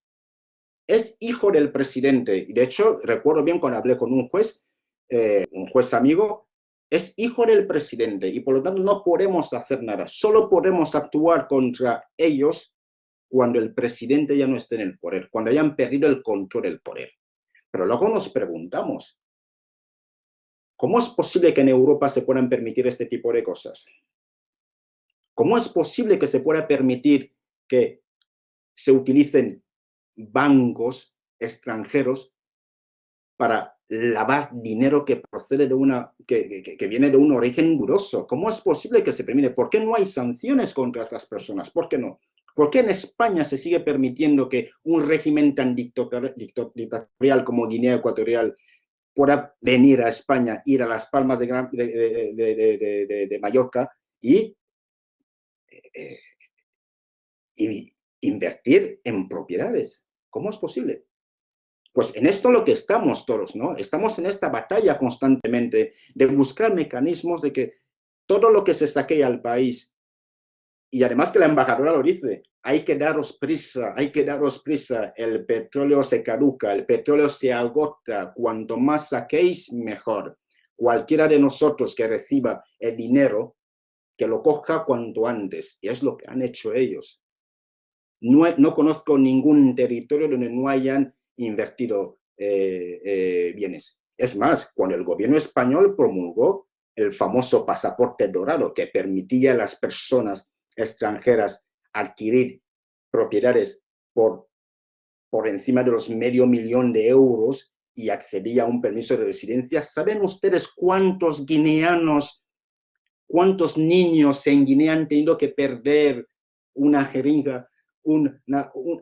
Es hijo del presidente. Y de hecho, recuerdo bien cuando hablé con un juez amigo, es hijo del presidente y por lo tanto no podemos hacer nada. Solo podemos actuar contra ellos cuando el presidente ya no esté en el poder, cuando hayan perdido el control del poder. Pero luego nos preguntamos, ¿cómo es posible que en Europa se puedan permitir este tipo de cosas? ¿Cómo es posible que se pueda permitir que se utilicen bancos extranjeros para lavar dinero que procede que viene de un origen dudoso? ¿Cómo es posible que se permite? ¿Por qué no hay sanciones contra estas personas? ¿Por qué no? ¿Por qué en España se sigue permitiendo que un régimen tan dictatorial como Guinea Ecuatorial pueda venir a España, ir a Las Palmas de Mallorca y invertir en propiedades? ¿Cómo es posible? Pues en esto lo que estamos todos, ¿no? Estamos en esta batalla constantemente de buscar mecanismos de que todo lo que se saquee al país, y además que la embajadora lo dice, hay que daros prisa, el petróleo se caduca, el petróleo se agota, cuanto más saquéis, mejor. Cualquiera de nosotros que reciba el dinero, que lo coja cuanto antes, y es lo que han hecho ellos. No conozco ningún territorio donde no hayan invertido bienes. Es más, cuando el gobierno español promulgó el famoso pasaporte dorado que permitía a las personas extranjeras adquirir propiedades por encima de los $500,000 de euros y accedía a un permiso de residencia, ¿saben ustedes cuántos guineanos, cuántos niños en Guinea han tenido que perder una jeringa un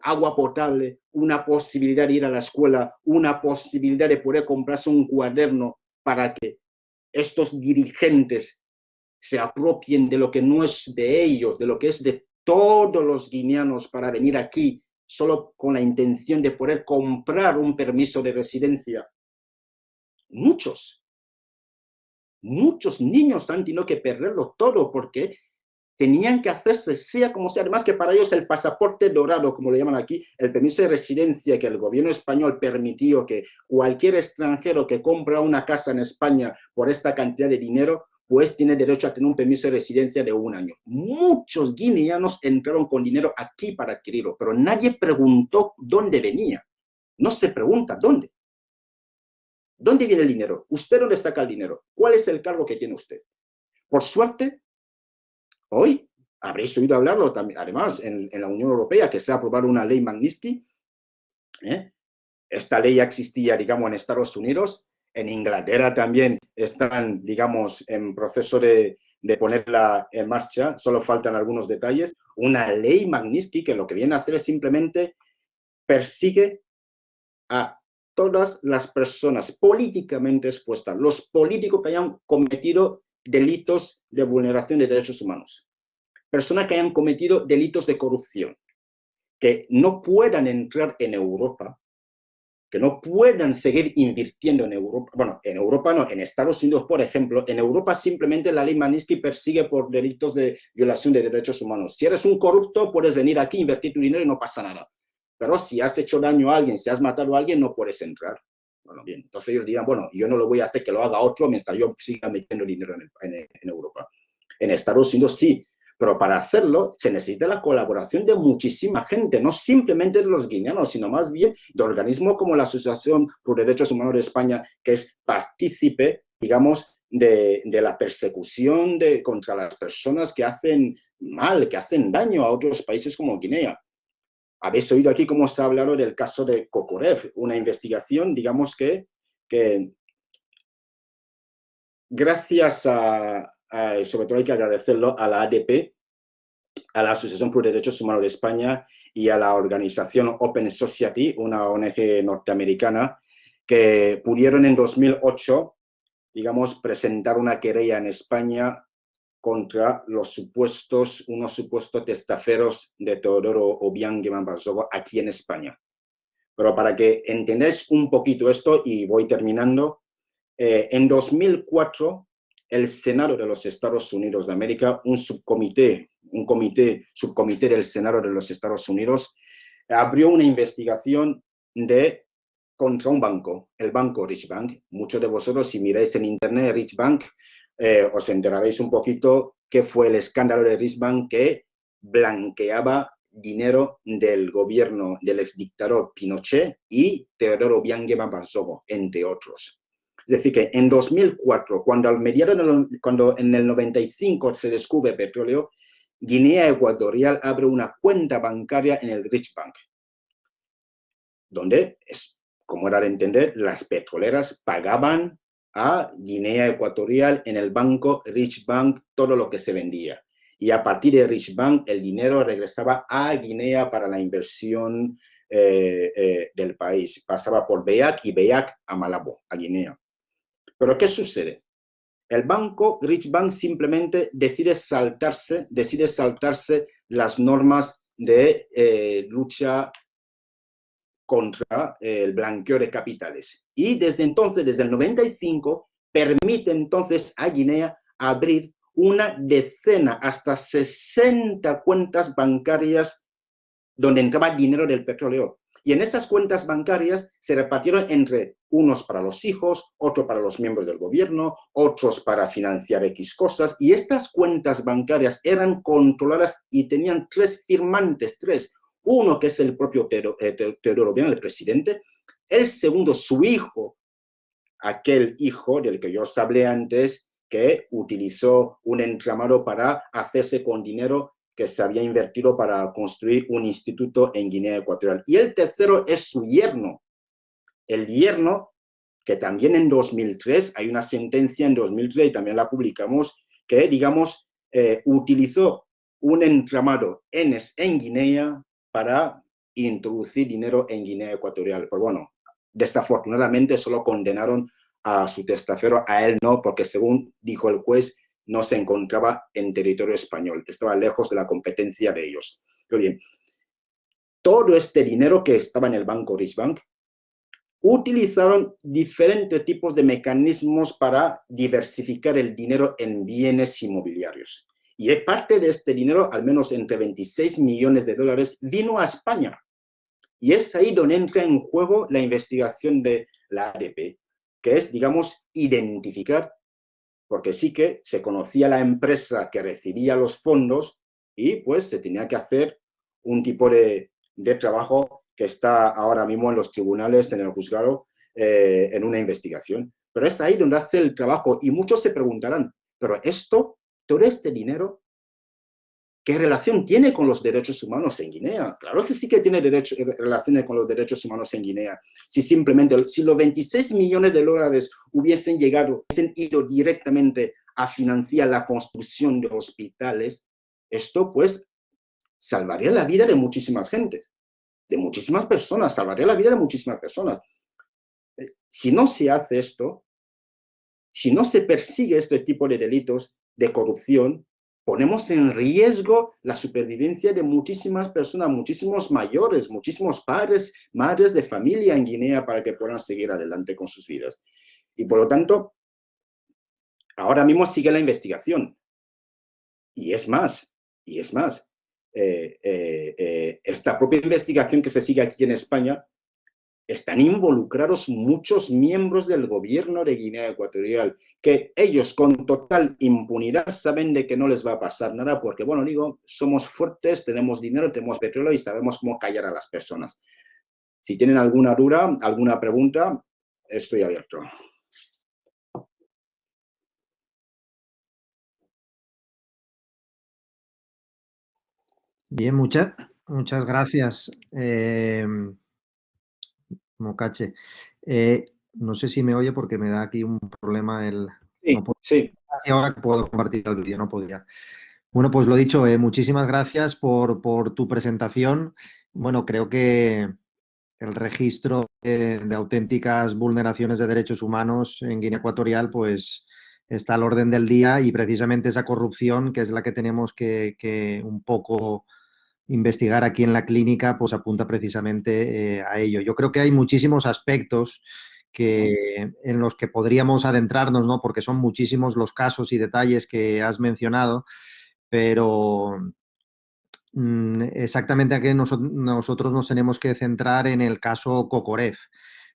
agua potable, una posibilidad de ir a la escuela, una posibilidad de poder comprarse un cuaderno para que estos dirigentes se apropien de lo que no es de ellos, de lo que es de todos los guineanos para venir aquí solo con la intención de poder comprar un permiso de residencia. Muchos niños han tenido que perderlo todo porque tenían que hacerse, sea como sea, además que para ellos el pasaporte dorado, como lo llaman aquí, el permiso de residencia que el gobierno español permitió que cualquier extranjero que compra una casa en España por esta cantidad de dinero, pues tiene derecho a tener un permiso de residencia de 1 año. Muchos guineanos entraron con dinero aquí para adquirirlo, pero nadie preguntó dónde venía. No se pregunta dónde. ¿Dónde viene el dinero? ¿Usted dónde saca el dinero? ¿Cuál es el cargo que tiene usted? Por suerte, hoy habréis oído hablarlo también, además, en la Unión Europea, que se ha aprobado una ley Magnitsky. Esta ley ya existía, digamos, en Estados Unidos. En Inglaterra también están, digamos, en proceso de ponerla en marcha. Solo faltan algunos detalles. Una ley Magnitsky que lo que viene a hacer es simplemente persigue a todas las personas políticamente expuestas, los políticos que hayan cometido delitos de vulneración de derechos humanos, personas que hayan cometido delitos de corrupción, que no puedan entrar en Europa, que no puedan seguir invirtiendo en Europa. Bueno, en Europa no, en Estados Unidos, por ejemplo, en Europa simplemente la ley Magnitsky persigue por delitos de violación de derechos humanos. Si eres un corrupto, puedes venir aquí, invertir tu dinero y no pasa nada. Pero si has hecho daño a alguien, si has matado a alguien, no puedes entrar. Bueno, bien, entonces ellos dirán, bueno, yo no lo voy a hacer que lo haga otro mientras yo siga metiendo dinero en Europa. En Estados Unidos sí, pero para hacerlo se necesita la colaboración de muchísima gente, no simplemente de los guineanos, sino más bien de organismos como la Asociación por Derechos Humanos de España, que es partícipe, digamos, de la persecución contra las personas que hacen mal, que hacen daño a otros países como Guinea. Habéis oído aquí cómo se ha hablado del caso de Kokorev, una investigación, digamos, que gracias sobre todo hay que agradecerlo a la ADP, a la Asociación por Derechos Humanos de España y a la organización Open Society, una ONG norteamericana, que pudieron en 2008, digamos, presentar una querella en España contra unos supuestos testaferros de Teodoro Obiang Nguema aquí en España. Pero para que entendáis un poquito esto, y voy terminando, en 2004, el Senado de los Estados Unidos de América, un subcomité del Senado de los Estados Unidos, abrió una investigación contra un banco, el banco Rich Bank. Muchos de vosotros, si miráis en internet Rich Bank, os enteraréis un poquito qué fue el escándalo de Rich Bank, que blanqueaba dinero del gobierno del exdictador Pinochet y Teodoro Obiang Nguema, entre otros. Es decir, que en 2004, cuando en el 95 se descubre petróleo, Guinea Ecuatorial abre una cuenta bancaria en el Rich Bank, donde, como era de entender, las petroleras pagaban a Guinea Ecuatorial en el banco Rich Bank todo lo que se vendía. Y a partir de Rich Bank el dinero regresaba a Guinea para la inversión del país. Pasaba por BEAC y BEAC a Malabo, a Guinea. Pero ¿qué sucede? El banco Rich Bank simplemente decide saltarse las normas de lucha contra el blanqueo de capitales. Y desde entonces, desde el 95, permite entonces a Guinea abrir una decena, hasta 60 cuentas bancarias donde entraba dinero del petróleo. Y en esas cuentas bancarias se repartieron entre unos para los hijos, otros para los miembros del gobierno, otros para financiar X cosas. Y estas cuentas bancarias eran controladas y tenían 3 firmantes, 3. Uno que es el propio Teodoro Obiang, el presidente. El segundo, su hijo, aquel hijo del que yo os hablé antes, que utilizó un entramado para hacerse con dinero que se había invertido para construir un instituto en Guinea Ecuatorial. Y el tercero es su yerno. El yerno, que también en 2003, hay una sentencia en 2003 y también la publicamos, que, digamos, utilizó un entramado en Guinea para introducir dinero en Guinea Ecuatorial. Pero bueno, desafortunadamente solo condenaron a su testaferro, a él no, porque según dijo el juez, no se encontraba en territorio español, estaba lejos de la competencia de ellos. Pero bien, todo este dinero que estaba en el banco Richbank, utilizaron diferentes tipos de mecanismos para diversificar el dinero en bienes inmobiliarios. Y parte de este dinero, al menos entre 26 millones de dólares, vino a España. Y es ahí donde entra en juego la investigación de la ADP, que es, digamos, identificar, porque sí que se conocía la empresa que recibía los fondos y pues se tenía que hacer un tipo de trabajo que está ahora mismo en los tribunales, en el juzgado, en una investigación. Pero es ahí donde hace el trabajo y muchos se preguntarán, pero esto, todo este dinero, ¿qué relación tiene con los derechos humanos en Guinea? Claro que sí que tiene relaciones con los derechos humanos en Guinea. Si simplemente, si los 26 millones de dólares hubiesen ido directamente a financiar la construcción de hospitales, esto pues salvaría la vida de muchísimas gentes, de muchísimas personas, salvaría la vida de muchísimas personas. Si no se hace esto, si no se persigue este tipo de delitos de corrupción, ponemos en riesgo la supervivencia de muchísimas personas, muchísimos mayores, muchísimos padres, madres de familia en Guinea para que puedan seguir adelante con sus vidas. Y por lo tanto, ahora mismo sigue la investigación. Y es más, esta propia investigación que se sigue aquí en España, están involucrados muchos miembros del gobierno de Guinea Ecuatorial, que ellos con total impunidad saben de que no les va a pasar nada, porque, bueno, digo, somos fuertes, tenemos dinero, tenemos petróleo y sabemos cómo callar a las personas. Si tienen alguna duda, alguna pregunta, estoy abierto. Bien, muchas gracias, Mocache. No sé si me oye porque me da aquí un problema el... Sí, no puedo, sí. y ahora puedo compartir el vídeo, no podía. Bueno, pues lo dicho, muchísimas gracias por tu presentación. Bueno, creo que el registro de auténticas vulneraciones de derechos humanos en Guinea Ecuatorial pues está al orden del día y precisamente esa corrupción, que es la que tenemos que un poco investigar aquí en la clínica, pues apunta precisamente a ello. Yo creo que hay muchísimos aspectos en los que podríamos adentrarnos, ¿no? Porque son muchísimos los casos y detalles que has mencionado, pero exactamente aquí nosotros nos tenemos que centrar en el caso Kokorev.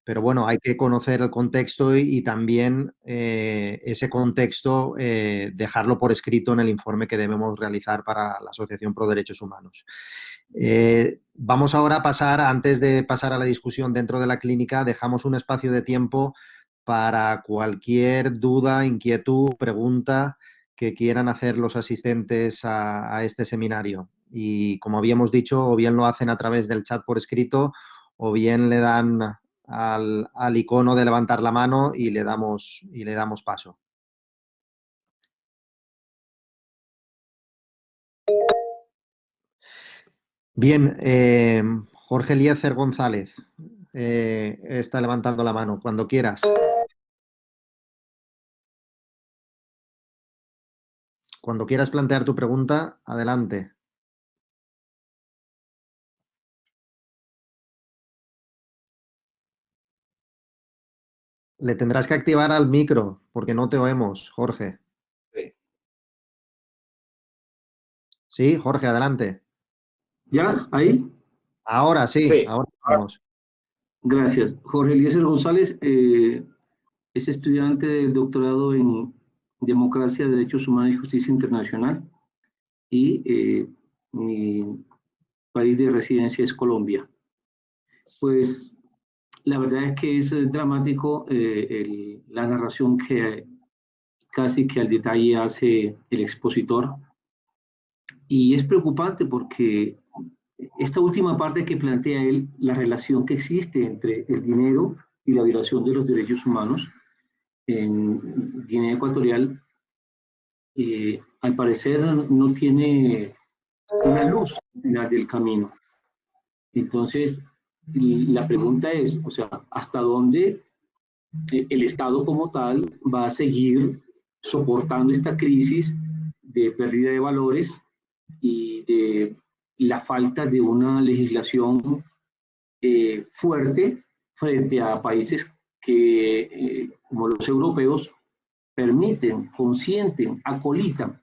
Pero bueno, hay que conocer el contexto y también ese contexto dejarlo por escrito en el informe que debemos realizar para la Asociación Pro Derechos Humanos. Vamos ahora a pasar, antes de pasar a la discusión dentro de la clínica, dejamos un espacio de tiempo para cualquier duda, inquietud, pregunta que quieran hacer los asistentes a este seminario. Y como habíamos dicho, o bien lo hacen a través del chat por escrito, o bien le dan al icono de levantar la mano y le damos paso. Bien, Jorge Eliezer González está levantando la mano. Cuando quieras. Cuando quieras plantear tu pregunta, adelante. Le tendrás que activar al micro porque no te oímos, Jorge. Sí. Sí, Jorge, adelante. ¿Ya? ¿Ahí? Ahora sí, Sí. ahora vamos. Gracias. Jorge Eliezer González es estudiante del doctorado en Democracia, Derechos Humanos y Justicia Internacional y mi país de residencia es Colombia. Pues la verdad es que es dramático la narración que casi que al detalle hace el expositor y es preocupante porque esta última parte que plantea él, la relación que existe entre el dinero y la violación de los derechos humanos en Guinea Ecuatorial, al parecer no tiene una luz al final del camino. Entonces, la pregunta es, o sea, ¿hasta dónde el Estado como tal va a seguir soportando esta crisis de pérdida de valores y de la falta de una legislación fuerte frente a países que, como los europeos, permiten, consienten, acolitan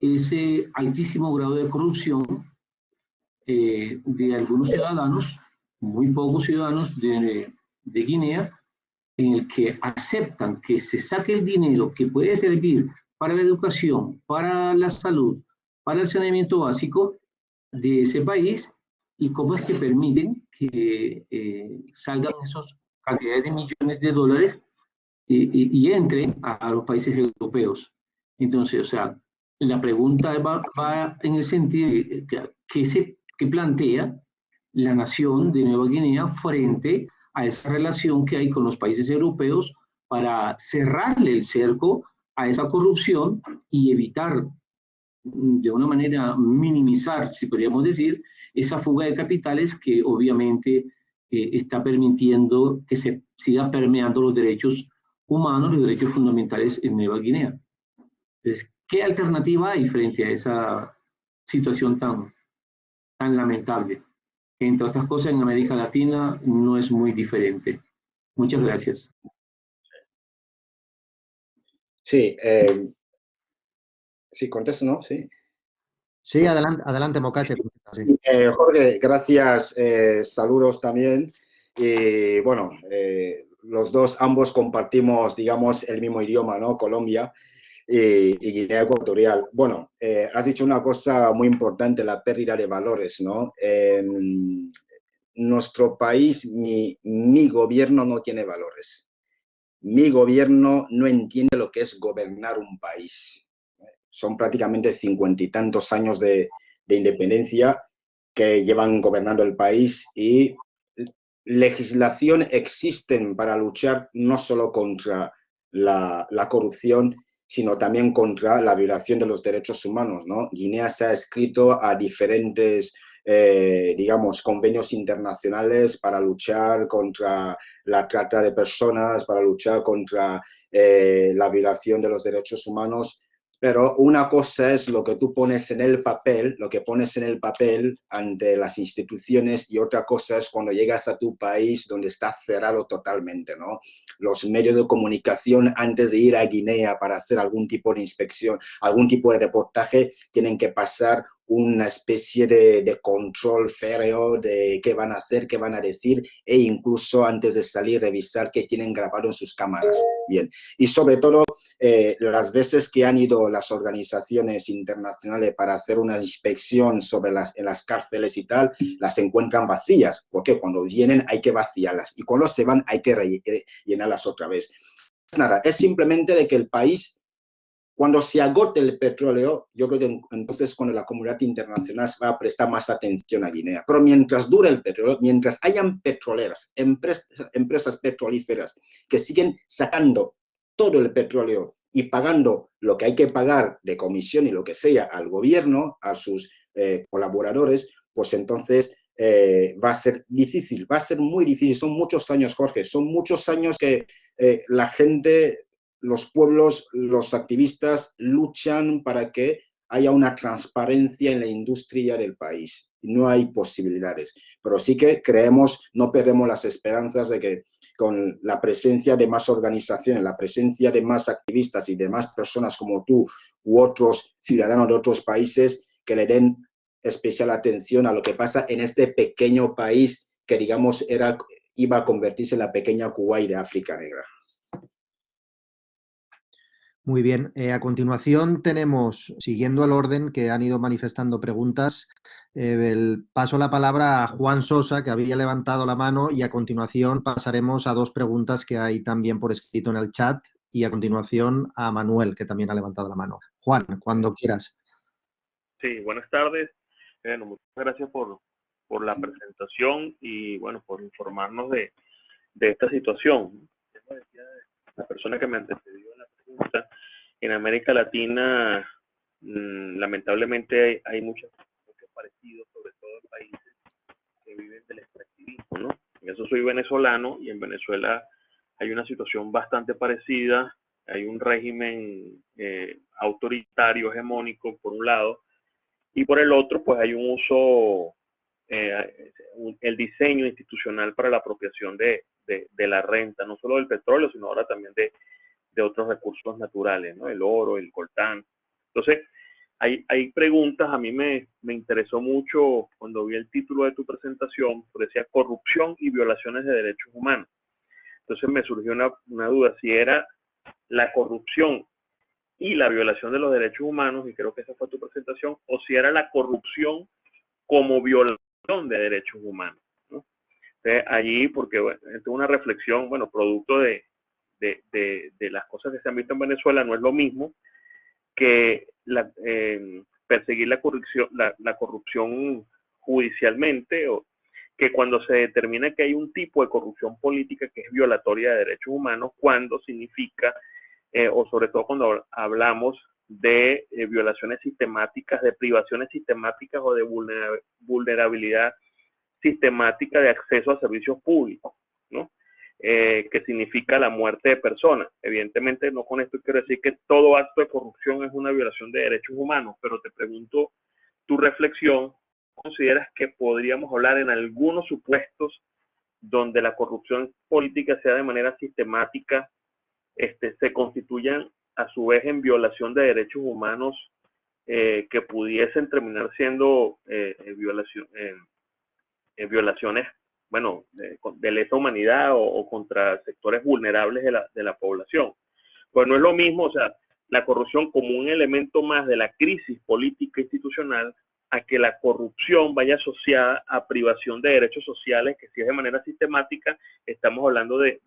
ese altísimo grado de corrupción de algunos ciudadanos, muy pocos ciudadanos de Guinea, en el que aceptan que se saque el dinero que puede servir para la educación, para la salud, para el saneamiento básico de ese país, y cómo es que permiten que salgan esas cantidades de millones de dólares y entren a los países europeos. Entonces, o sea, la pregunta va en el sentido de que plantea la nación de Nueva Guinea frente a esa relación que hay con los países europeos para cerrarle el cerco a esa corrupción y evitar de una manera minimizar, si podríamos decir, esa fuga de capitales que obviamente está permitiendo que se siga permeando los derechos humanos, los derechos fundamentales en Nueva Guinea. Entonces, ¿qué alternativa hay frente a esa situación tan lamentable? Entre otras cosas, en América Latina no es muy diferente. Muchas gracias. Sí, sí, contesto, ¿no? Sí. Sí, adelante Mocache. Sí. Jorge, gracias, saludos también. Y bueno, los dos, ambos compartimos, digamos, el mismo idioma, ¿no? Colombia y Guinea Ecuatorial. Bueno, has dicho una cosa muy importante, la pérdida de valores, ¿no? Nuestro país, mi gobierno no tiene valores. Mi gobierno no entiende lo que es gobernar un país. Son prácticamente 50 y tantos años de independencia que llevan gobernando el país y legislación existen para luchar no solo contra la corrupción, sino también contra la violación de los derechos humanos, ¿no? Guinea se ha escrito a diferentes, digamos, convenios internacionales para luchar contra la trata de personas, para luchar contra la violación de los derechos humanos. Pero una cosa es lo que tú pones en el papel, lo que pones en el papel ante las instituciones, y otra cosa es cuando llegas a tu país donde está cerrado totalmente, ¿no? Los medios de comunicación, antes de ir a Guinea para hacer algún tipo de inspección, algún tipo de reportaje, tienen que pasar una especie de control férreo de qué van a hacer, qué van a decir, e incluso antes de salir revisar qué tienen grabado en sus cámaras. Bien, y sobre todo las veces que han ido las organizaciones internacionales para hacer una inspección sobre en las cárceles y tal, las encuentran vacías, porque cuando vienen hay que vaciarlas y cuando se van hay que llenarlas otra vez. Nada, es simplemente de que el país, cuando se agote el petróleo, yo creo que entonces cuando la comunidad internacional va a prestar más atención a Guinea. Pero mientras dure el petróleo, mientras hayan petroleras, empresas petrolíferas que siguen sacando todo el petróleo y pagando lo que hay que pagar de comisión y lo que sea al gobierno, a sus colaboradores, pues entonces va a ser difícil, va a ser muy difícil. Son muchos años, Jorge, son muchos años que la gente, los pueblos, los activistas luchan para que haya una transparencia en la industria del país. No hay posibilidades, pero sí que creemos, no perdemos las esperanzas de que con la presencia de más organizaciones, la presencia de más activistas y de más personas como tú u otros ciudadanos de otros países que le den especial atención a lo que pasa en este pequeño país que, digamos, iba a convertirse en la pequeña Kuwait de África Negra. Muy bien. A continuación tenemos, siguiendo el orden que han ido manifestando preguntas, paso la palabra a Juan Sosa, que había levantado la mano, y a continuación pasaremos a dos preguntas que hay también por escrito en el chat, y a continuación a Manuel, que también ha levantado la mano. Juan, cuando quieras. Sí, buenas tardes. Bueno, muchas gracias por la presentación y, bueno, por informarnos de esta situación. Como decía la persona que me antecedió en la pregunta, en América Latina, lamentablemente hay muchos parecidos, sobre todo en países que viven eso soy venezolano y en Venezuela hay una situación bastante parecida. Hay un régimen autoritario, hegemónico, por un lado, y por el otro, pues hay un uso, el diseño institucional para la apropiación de la renta, no solo del petróleo, sino ahora también de otros recursos naturales, ¿no? El oro, el coltán. Entonces, hay preguntas, a mí me interesó mucho cuando vi el título de tu presentación, porque decía corrupción y violaciones de derechos humanos. Entonces me surgió una duda, si era la corrupción y la violación de los derechos humanos, y creo que esa fue tu presentación, o si era la corrupción como violación de derechos humanos, ¿no? Entonces, allí, porque bueno, es una reflexión, bueno, producto de las cosas que se han visto en Venezuela, no es lo mismo que perseguir la corrupción judicialmente, o que cuando se determina que hay un tipo de corrupción política que es violatoria de derechos humanos, cuando significa, o sobre todo cuando hablamos de violaciones sistemáticas, de privaciones sistemáticas o de vulnerabilidad sistemática de acceso a servicios públicos, ¿no? Que significa la muerte de personas. Evidentemente, no con esto quiero decir que todo acto de corrupción es una violación de derechos humanos, pero te pregunto tu reflexión, ¿consideras que podríamos hablar en algunos supuestos donde la corrupción política sea de manera sistemática, se constituyan a su vez en violación de derechos humanos que pudiesen terminar siendo violaciones, bueno, de lesa humanidad o contra sectores vulnerables de la población? Pues no es lo mismo, o sea, la corrupción como un elemento más de la crisis política institucional, a que la corrupción vaya asociada a privación de derechos sociales, que si es de manera sistemática, estamos hablando de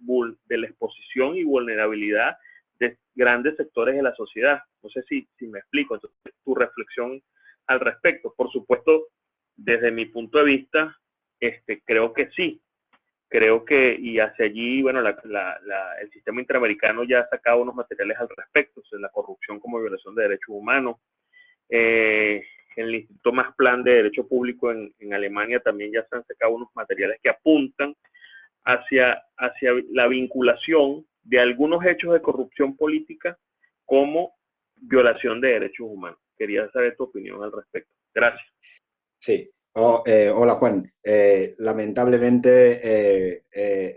la exposición y vulnerabilidad de grandes sectores de la sociedad. No sé si me explico. Entonces, tu reflexión al respecto. Por supuesto, desde mi punto de vista, creo que sí. Creo que, y hacia allí, bueno, el sistema interamericano ya ha sacado unos materiales al respecto, o sea, la corrupción como violación de derechos humanos. El Instituto Max Planck de Derecho Público en Alemania también ya se han sacado unos materiales que apuntan hacia la vinculación de algunos hechos de corrupción política como violación de derechos humanos. Quería saber tu opinión al respecto. Gracias. Sí. Hola, Juan. Lamentablemente,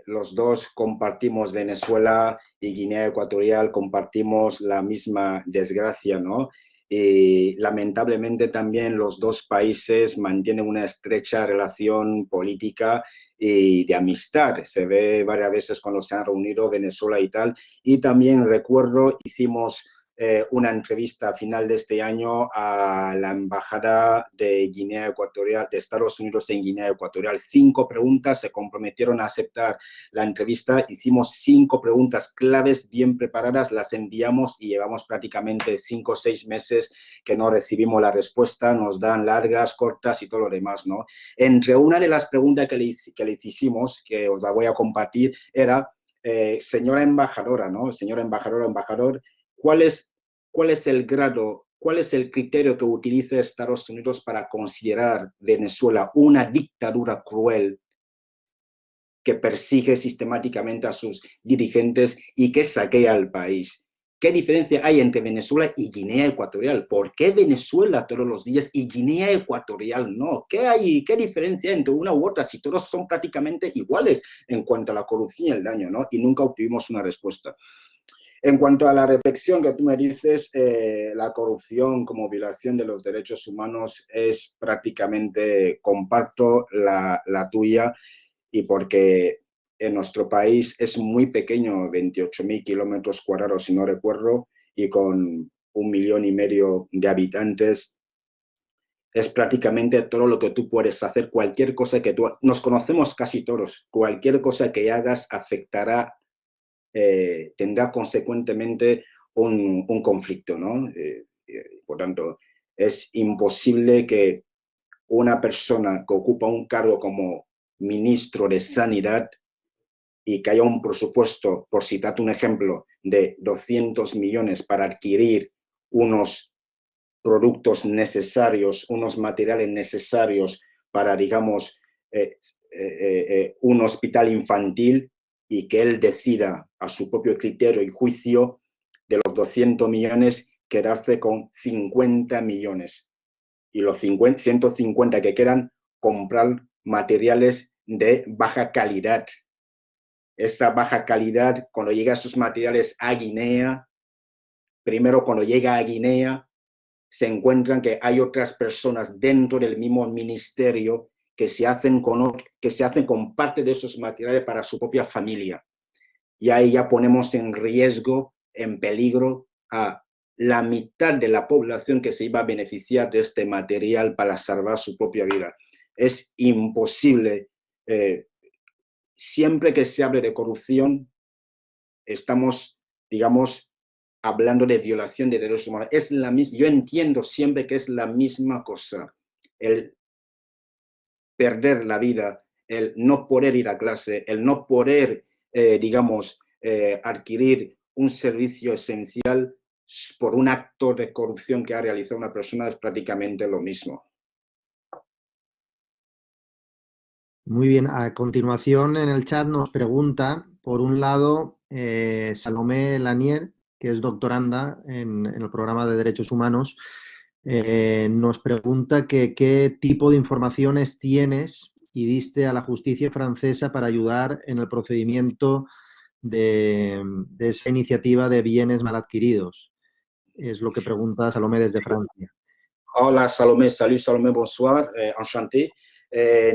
los dos compartimos Venezuela y Guinea Ecuatorial, compartimos la misma desgracia, ¿no? Y lamentablemente también los dos países mantienen una estrecha relación política y de amistad. Se ve varias veces cuando se han reunido Venezuela y tal. Y también recuerdo, hicimos una entrevista a final de este año a la Embajada de Guinea Ecuatorial, de Estados Unidos en Guinea Ecuatorial. 5 preguntas, se comprometieron a aceptar la entrevista. Hicimos 5 preguntas claves bien preparadas, las enviamos y llevamos prácticamente 5 o 6 meses que no recibimos la respuesta. Nos dan largas, cortas y todo lo demás, ¿no? Entre una de las preguntas que les hicimos, que os la voy a compartir, era, señora embajadora, ¿no? Señora embajadora, embajador, ¿cuál es el grado, cuál es el criterio que utiliza Estados Unidos para considerar Venezuela una dictadura cruel que persigue sistemáticamente a sus dirigentes y que saquea al país? ¿Qué diferencia hay entre Venezuela y Guinea Ecuatorial? ¿Por qué Venezuela todos los días y Guinea Ecuatorial no? ¿Qué diferencia entre una u otra si todos son prácticamente iguales en cuanto a la corrupción y el daño, ¿no? Y nunca obtuvimos una respuesta. En cuanto a la reflexión que tú me dices, la corrupción como violación de los derechos humanos es prácticamente, comparto la tuya, y porque en nuestro país es muy pequeño, 28.000 kilómetros cuadrados si no recuerdo, y con 1,5 millones de habitantes, es prácticamente todo lo que tú puedes hacer, cualquier cosa que tú, nos conocemos casi todos, cualquier cosa que hagas afectará, tendrá consecuentemente un conflicto, ¿no? Por tanto, es imposible que una persona que ocupa un cargo como ministro de Sanidad y que haya un presupuesto, por citar un ejemplo, de 200 millones para adquirir unos productos necesarios, unos materiales necesarios para, digamos, un hospital infantil y que él decida a su propio criterio y juicio de los 200 millones quedarse con 50 millones y los 150 que quedan comprar materiales de baja calidad. Esa baja calidad, cuando llega esos materiales a Guinea, primero cuando llega a Guinea, se encuentran que hay otras personas dentro del mismo ministerio que se hacen con parte de esos materiales para su propia familia. Y ahí ya ponemos en riesgo, en peligro, a la mitad de la población que se iba a beneficiar de este material para salvar su propia vida. Es imposible. Siempre que se hable de corrupción, estamos, digamos, hablando de violación de derechos humanos. Es la misma, yo entiendo siempre que es la misma cosa. El perder la vida, el no poder ir a clase, el no poder, digamos, adquirir un servicio esencial por un acto de corrupción que ha realizado una persona es prácticamente lo mismo. Muy bien, a continuación en el chat nos pregunta, por un lado, Salomé Lanier, que es doctoranda en el programa de Derechos Humanos, nos pregunta que qué tipo de informaciones tienes y diste a la justicia francesa para ayudar en el procedimiento de esa iniciativa de bienes mal adquiridos. Es lo que pregunta Salomé desde Francia. Hola Salomé, salut Salomé, bonsoir, enchanté.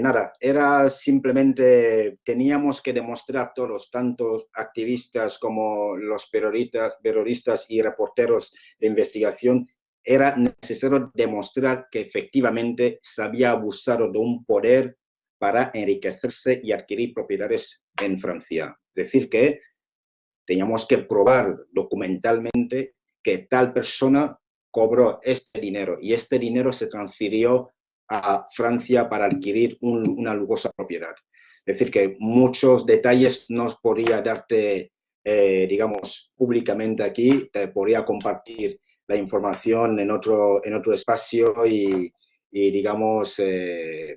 Nada, era simplemente, teníamos que demostrar todos, tanto activistas como los periodistas y reporteros de investigación, era necesario demostrar que efectivamente se había abusado de un poder para enriquecerse y adquirir propiedades en Francia. Es decir, que teníamos que probar documentalmente que tal persona cobró este dinero y este dinero se transfirió a Francia para adquirir una lujosa propiedad. Es decir, que muchos detalles no podría darte, digamos, públicamente aquí, te podría compartir la información en otro espacio y digamos,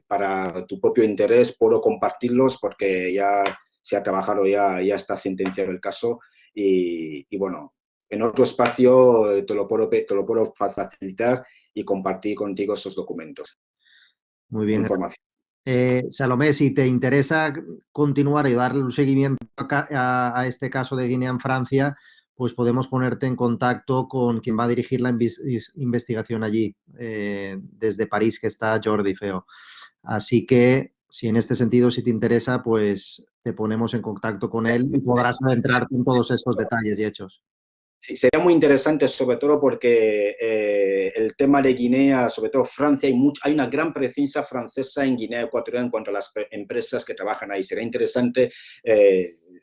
para tu propio interés puedo compartirlos porque ya se ha trabajado, ya está sentenciado el caso y bueno, en otro espacio te lo puedo facilitar y compartir contigo esos documentos. Muy bien. Información. Salomé, si te interesa continuar y darle un seguimiento a este caso de Guinea en Francia, pues podemos ponerte en contacto con quien va a dirigir la investigación allí, desde París, que está Jordi Feo. Así que, si en este sentido, si te interesa, pues te ponemos en contacto con él y podrás adentrarte en todos estos detalles y hechos. Sí, sería muy interesante, sobre todo porque el tema de Guinea, sobre todo Francia, hay una gran presencia francesa en Guinea Ecuatorial en cuanto a las empresas que trabajan ahí. Sería interesante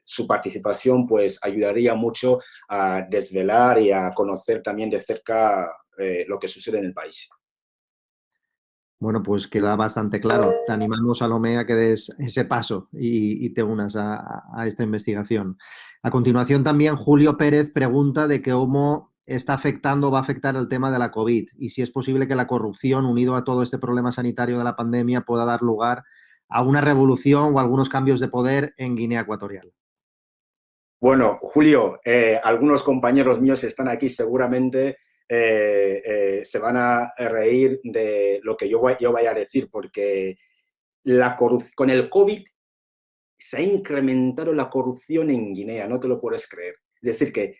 su participación, pues ayudaría mucho a desvelar y a conocer también de cerca lo que sucede en el país. Bueno, pues queda bastante claro. Te animamos, Salomé, a que des ese paso y te unas a esta investigación. A continuación también Julio Pérez pregunta de cómo está afectando o va a afectar el tema de la COVID y si es posible que la corrupción, unido a todo este problema sanitario de la pandemia, pueda dar lugar a una revolución o algunos cambios de poder en Guinea Ecuatorial. Bueno, Julio, algunos compañeros míos están aquí seguramente. Se van a reír de lo que yo vaya a decir, porque con el COVID se ha incrementado la corrupción en Guinea, no te lo puedes creer. Es decir, que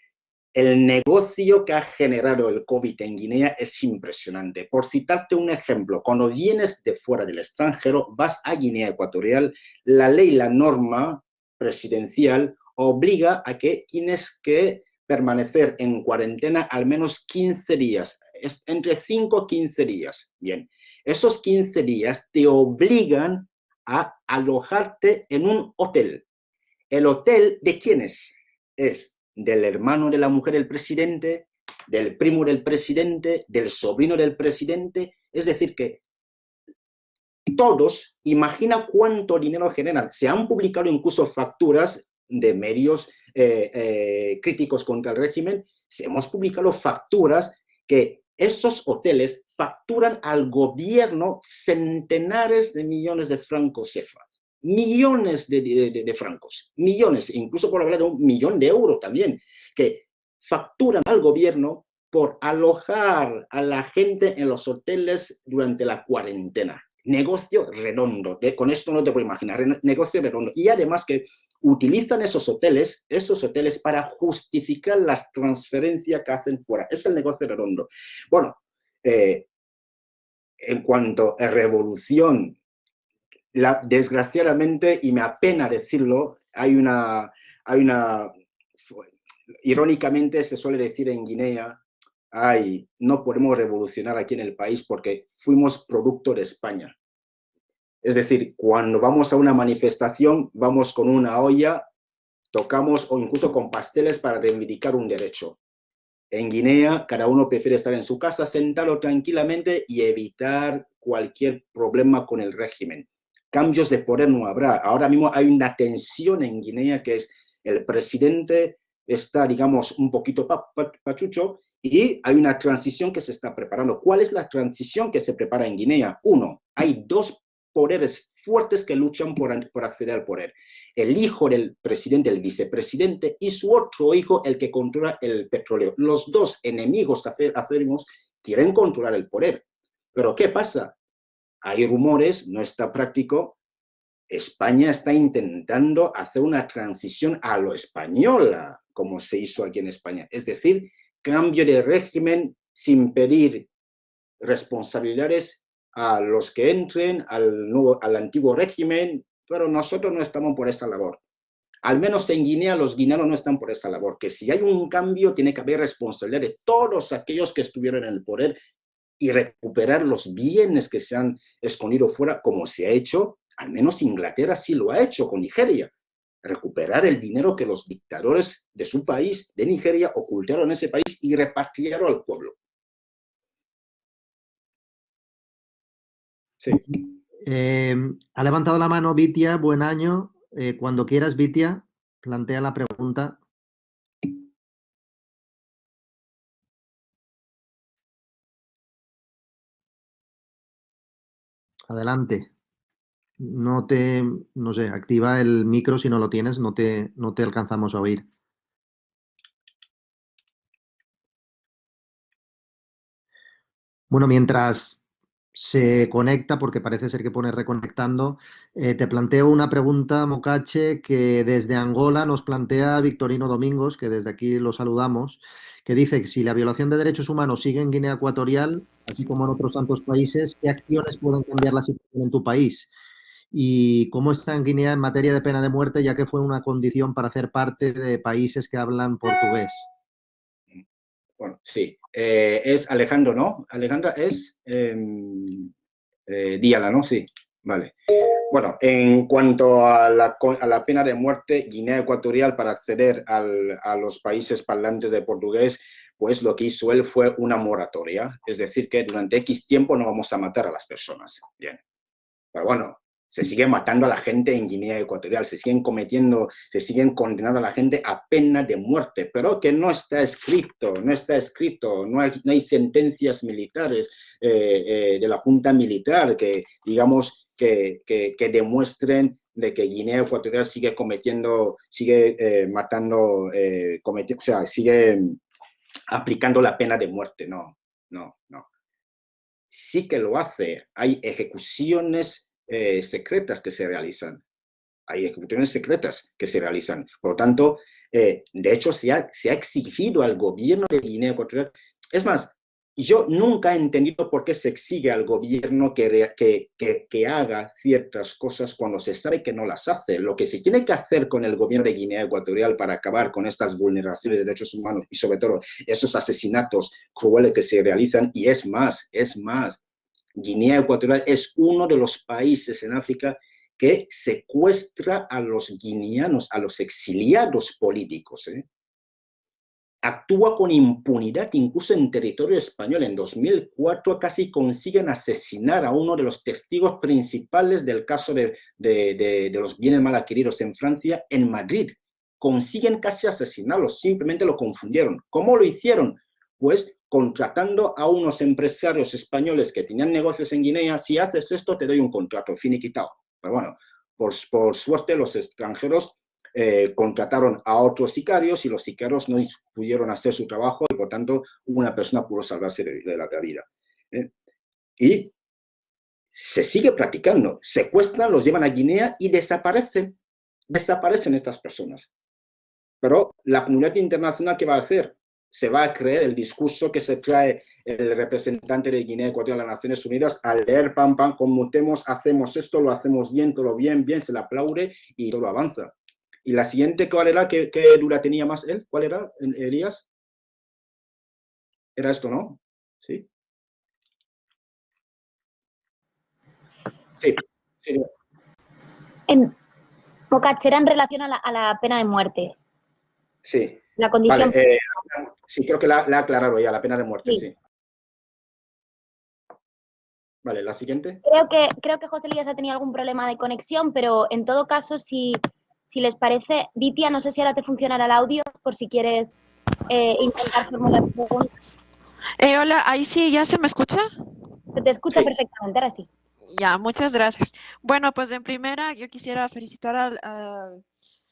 el negocio que ha generado el COVID en Guinea es impresionante. Por citarte un ejemplo, cuando vienes de fuera del extranjero, vas a Guinea Ecuatorial, la ley, la norma presidencial obliga a que tienes que permanecer en cuarentena al menos 15 días, entre 5 y 15 días. Bien, esos 15 días te obligan a alojarte en un hotel. ¿El hotel de quién es? Es del hermano de la mujer del presidente, del primo del presidente, del sobrino del presidente. Es decir, que todos, imagina cuánto dinero generan. Se han publicado incluso facturas de medios críticos contra el régimen. Hemos publicado facturas que esos hoteles facturan al gobierno centenares de millones de francos CFA, millones de francos, millones, incluso por hablar de 1 millón de euros también, que facturan al gobierno por alojar a la gente en los hoteles durante la cuarentena. Negocio redondo, con esto no te puedo imaginar, negocio redondo. Y además que utilizan esos hoteles para justificar las transferencias que hacen fuera. Es el negocio redondo. Bueno, en cuanto a revolución, desgraciadamente, y me apena decirlo, irónicamente se suele decir en Guinea, no podemos revolucionar aquí en el país porque fuimos producto de España. Es decir, cuando vamos a una manifestación, vamos con una olla, tocamos o incluso con pasteles para reivindicar un derecho. En Guinea, cada uno prefiere estar en su casa, sentado tranquilamente y evitar cualquier problema con el régimen. Cambios de poder no habrá. Ahora mismo hay una tensión en Guinea que es el presidente está, digamos, un poquito pachucho y hay una transición que se está preparando. ¿Cuál es la transición que se prepara en Guinea? Uno, hay 2 poderes fuertes que luchan por acceder al poder. El hijo del presidente, el vicepresidente, y su otro hijo, el que controla el petróleo. Los 2 enemigos acérrimos quieren controlar el poder. Pero ¿qué pasa? Hay rumores, no está práctico. España está intentando hacer una transición a lo española, como se hizo aquí en España. Es decir, cambio de régimen sin pedir responsabilidades a los que entren al antiguo régimen, pero nosotros no estamos por esa labor. Al menos en Guinea los guineanos no están por esa labor, que si hay un cambio tiene que haber responsabilidad de todos aquellos que estuvieron en el poder y recuperar los bienes que se han escondido fuera, como se ha hecho, al menos Inglaterra sí lo ha hecho con Nigeria. Recuperar el dinero que los dictadores de su país, de Nigeria, ocultaron en ese país y repartieron al pueblo. Sí. Ha levantado la mano Vitia, buen año. Cuando quieras, Vitia, plantea la pregunta. Adelante. No sé, activa el micro si no lo tienes, no te alcanzamos a oír. Bueno, mientras se conecta, porque parece ser que pone reconectando, te planteo una pregunta, Mocache, que desde Angola nos plantea Victorino Domingos, que desde aquí lo saludamos, que dice que si la violación de derechos humanos sigue en Guinea Ecuatorial, así como en otros tantos países, ¿qué acciones pueden cambiar la situación en tu país? ¿Y cómo está en Guinea en materia de pena de muerte, ya que fue una condición para hacer parte de países que hablan portugués? Bueno, sí. Es Alejandro, ¿no? Alejandra es Díala, ¿no? Sí, vale. Bueno, en cuanto a la pena de muerte, Guinea Ecuatorial, para acceder a los países parlantes de portugués, pues lo que hizo él fue una moratoria. Es decir, que durante X tiempo no vamos a matar a las personas. Bien. Pero bueno, se sigue matando a la gente en Guinea Ecuatorial, se siguen condenando a la gente a pena de muerte, pero que no está escrito, no hay sentencias militares de la Junta Militar que, digamos, que demuestren de que Guinea Ecuatorial sigue sigue aplicando la pena de muerte. No. Sí que lo hace. Hay ejecuciones secretas que se realizan. Por lo tanto, de hecho, se ha exigido al gobierno de Guinea Ecuatorial. Es más, yo nunca he entendido por qué se exige al gobierno que haga ciertas cosas cuando se sabe que no las hace. Lo que se tiene que hacer con el gobierno de Guinea Ecuatorial para acabar con estas vulneraciones de derechos humanos y sobre todo esos asesinatos crueles que se realizan, y es más, Guinea Ecuatorial es uno de los países en África que secuestra a los guineanos, a los exiliados políticos. Actúa con impunidad incluso en territorio español. En 2004 casi consiguen asesinar a uno de los testigos principales del caso de los bienes mal adquiridos en Francia, en Madrid. Consiguen casi asesinarlo, simplemente lo confundieron. ¿Cómo lo hicieron? Pues contratando a unos empresarios españoles que tenían negocios en Guinea. Si haces esto, te doy un contrato, finiquitado. Pero bueno, por suerte los extranjeros contrataron a otros sicarios y los sicarios no pudieron hacer su trabajo y por tanto una persona pudo salvarse de la vida. Y se sigue practicando. Secuestran, los llevan a Guinea y desaparecen. Desaparecen estas personas. Pero la comunidad internacional, ¿qué va a hacer? Se va a creer el discurso que se trae el representante de Guinea Ecuatorial a las Naciones Unidas al leer pam, pam, conmutemos, hacemos esto, lo hacemos bien, todo bien, bien, se le aplaude y todo avanza. Y la siguiente, ¿cuál era? ¿Qué dura tenía más él? ¿Cuál era, Elías? Era esto, ¿no? Sí. Sí. Sí. Mocache, era en relación a la pena de muerte. Sí. La condición. Vale, sí, creo que la ha aclarado ya, la pena de muerte, sí. Vale, la siguiente. Creo que José Elías ha tenido algún problema de conexión, pero en todo caso, si les parece, Vitia, no sé si ahora te funcionará el audio, por si quieres intentar formular preguntas. Hola, ahí sí, ¿ya se me escucha? Se te escucha perfectamente, ahora sí. Ya, muchas gracias. Bueno, pues en primera yo quisiera felicitar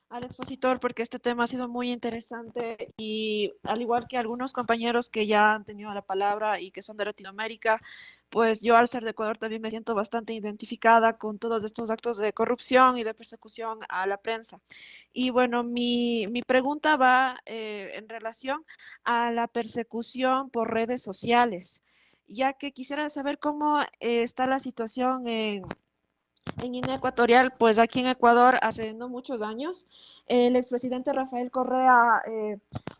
al expositor porque este tema ha sido muy interesante y al igual que algunos compañeros que ya han tenido la palabra y que son de Latinoamérica, pues yo al ser de Ecuador también me siento bastante identificada con todos estos actos de corrupción y de persecución a la prensa. Y bueno, mi pregunta va en relación a la persecución por redes sociales, ya que quisiera saber cómo está la situación en Guinea Ecuatorial. Pues aquí en Ecuador, hace no muchos años, el expresidente Rafael Correa,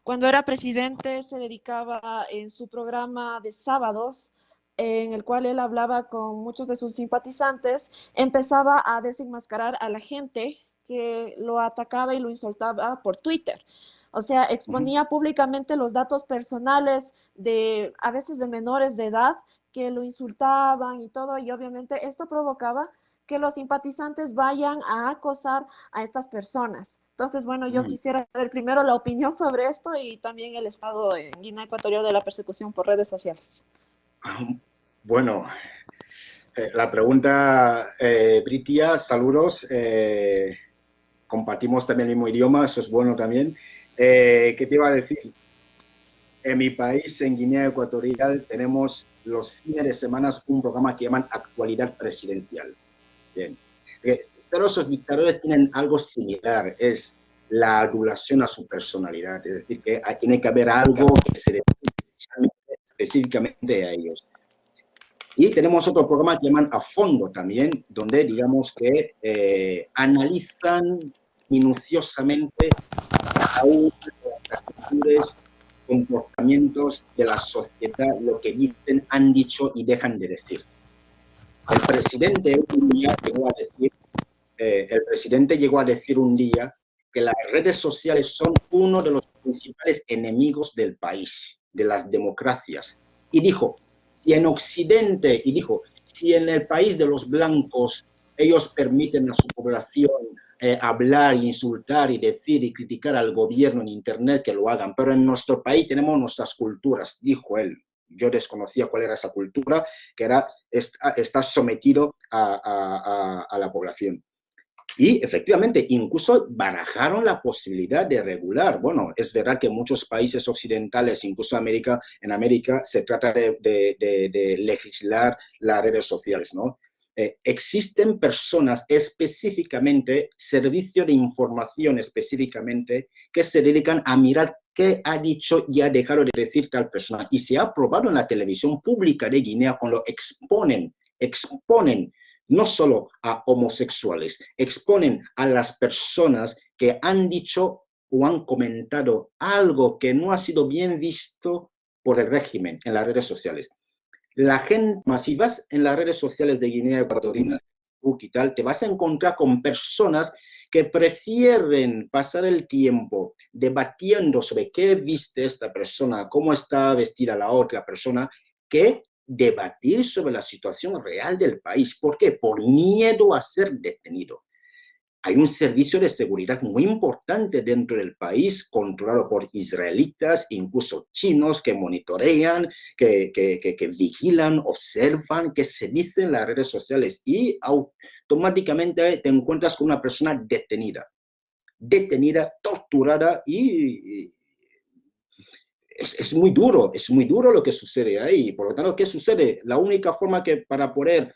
cuando era presidente, se dedicaba en su programa de sábados, en el cual él hablaba con muchos de sus simpatizantes, empezaba a desenmascarar a la gente que lo atacaba y lo insultaba por Twitter. O sea, exponía públicamente los datos personales de, a veces de menores de edad, que lo insultaban y todo, y obviamente esto provocaba que los simpatizantes vayan a acosar a estas personas. Entonces, bueno, yo quisiera saber primero la opinión sobre esto y también el estado en Guinea Ecuatorial de la persecución por redes sociales. Bueno, la pregunta, Britia, saludos. Compartimos también el mismo idioma, eso es bueno también. ¿Qué te iba a decir? En mi país, en Guinea Ecuatorial, tenemos los fines de semana un programa que llaman Actualidad Presidencial. Bien. Pero esos dictadores tienen algo similar, es la adulación a su personalidad, es decir, que tiene que haber algo que se dedique específicamente a ellos. Y tenemos otro programa que llaman A Fondo también, donde digamos que analizan minuciosamente cada una de las actitudes, comportamientos de la sociedad, lo que dicen, han dicho y dejan de decir. El presidente un día llegó a decir un día que las redes sociales son uno de los principales enemigos del país, de las democracias. Y dijo, si en Occidente, si en el país de los blancos ellos permiten a su población hablar, insultar y decir y criticar al gobierno en Internet, que lo hagan, pero en nuestro país tenemos nuestras culturas, dijo él. Yo desconocía cuál era esa cultura, que era estar sometido a la población. Y efectivamente, incluso barajaron la posibilidad de regular. Bueno, es verdad que en muchos países occidentales, incluso en América, se trata de legislar las redes sociales, ¿no? Existen personas específicamente, servicio de información específicamente, que se dedican a mirar qué ha dicho y ha dejado de decir tal persona. Y se ha probado en la televisión pública de Guinea cuando exponen no solo a homosexuales, exponen a las personas que han dicho o han comentado algo que no ha sido bien visto por el régimen en las redes sociales. La gente, si vas en las redes sociales de Guinea Ecuatorial, Facebook y tal, te vas a encontrar con personas que prefieren pasar el tiempo debatiendo sobre qué viste esta persona, cómo está vestida la otra persona, que debatir sobre la situación real del país. ¿Por qué? Por miedo a ser detenido. hay un servicio de seguridad muy importante dentro del país, controlado por israelitas, incluso chinos, que monitorean, que vigilan, observan, que se dicen en las redes sociales, y automáticamente te encuentras con una persona detenida, torturada, y es muy duro lo que sucede ahí. Por lo tanto, ¿qué sucede? La única forma que para poder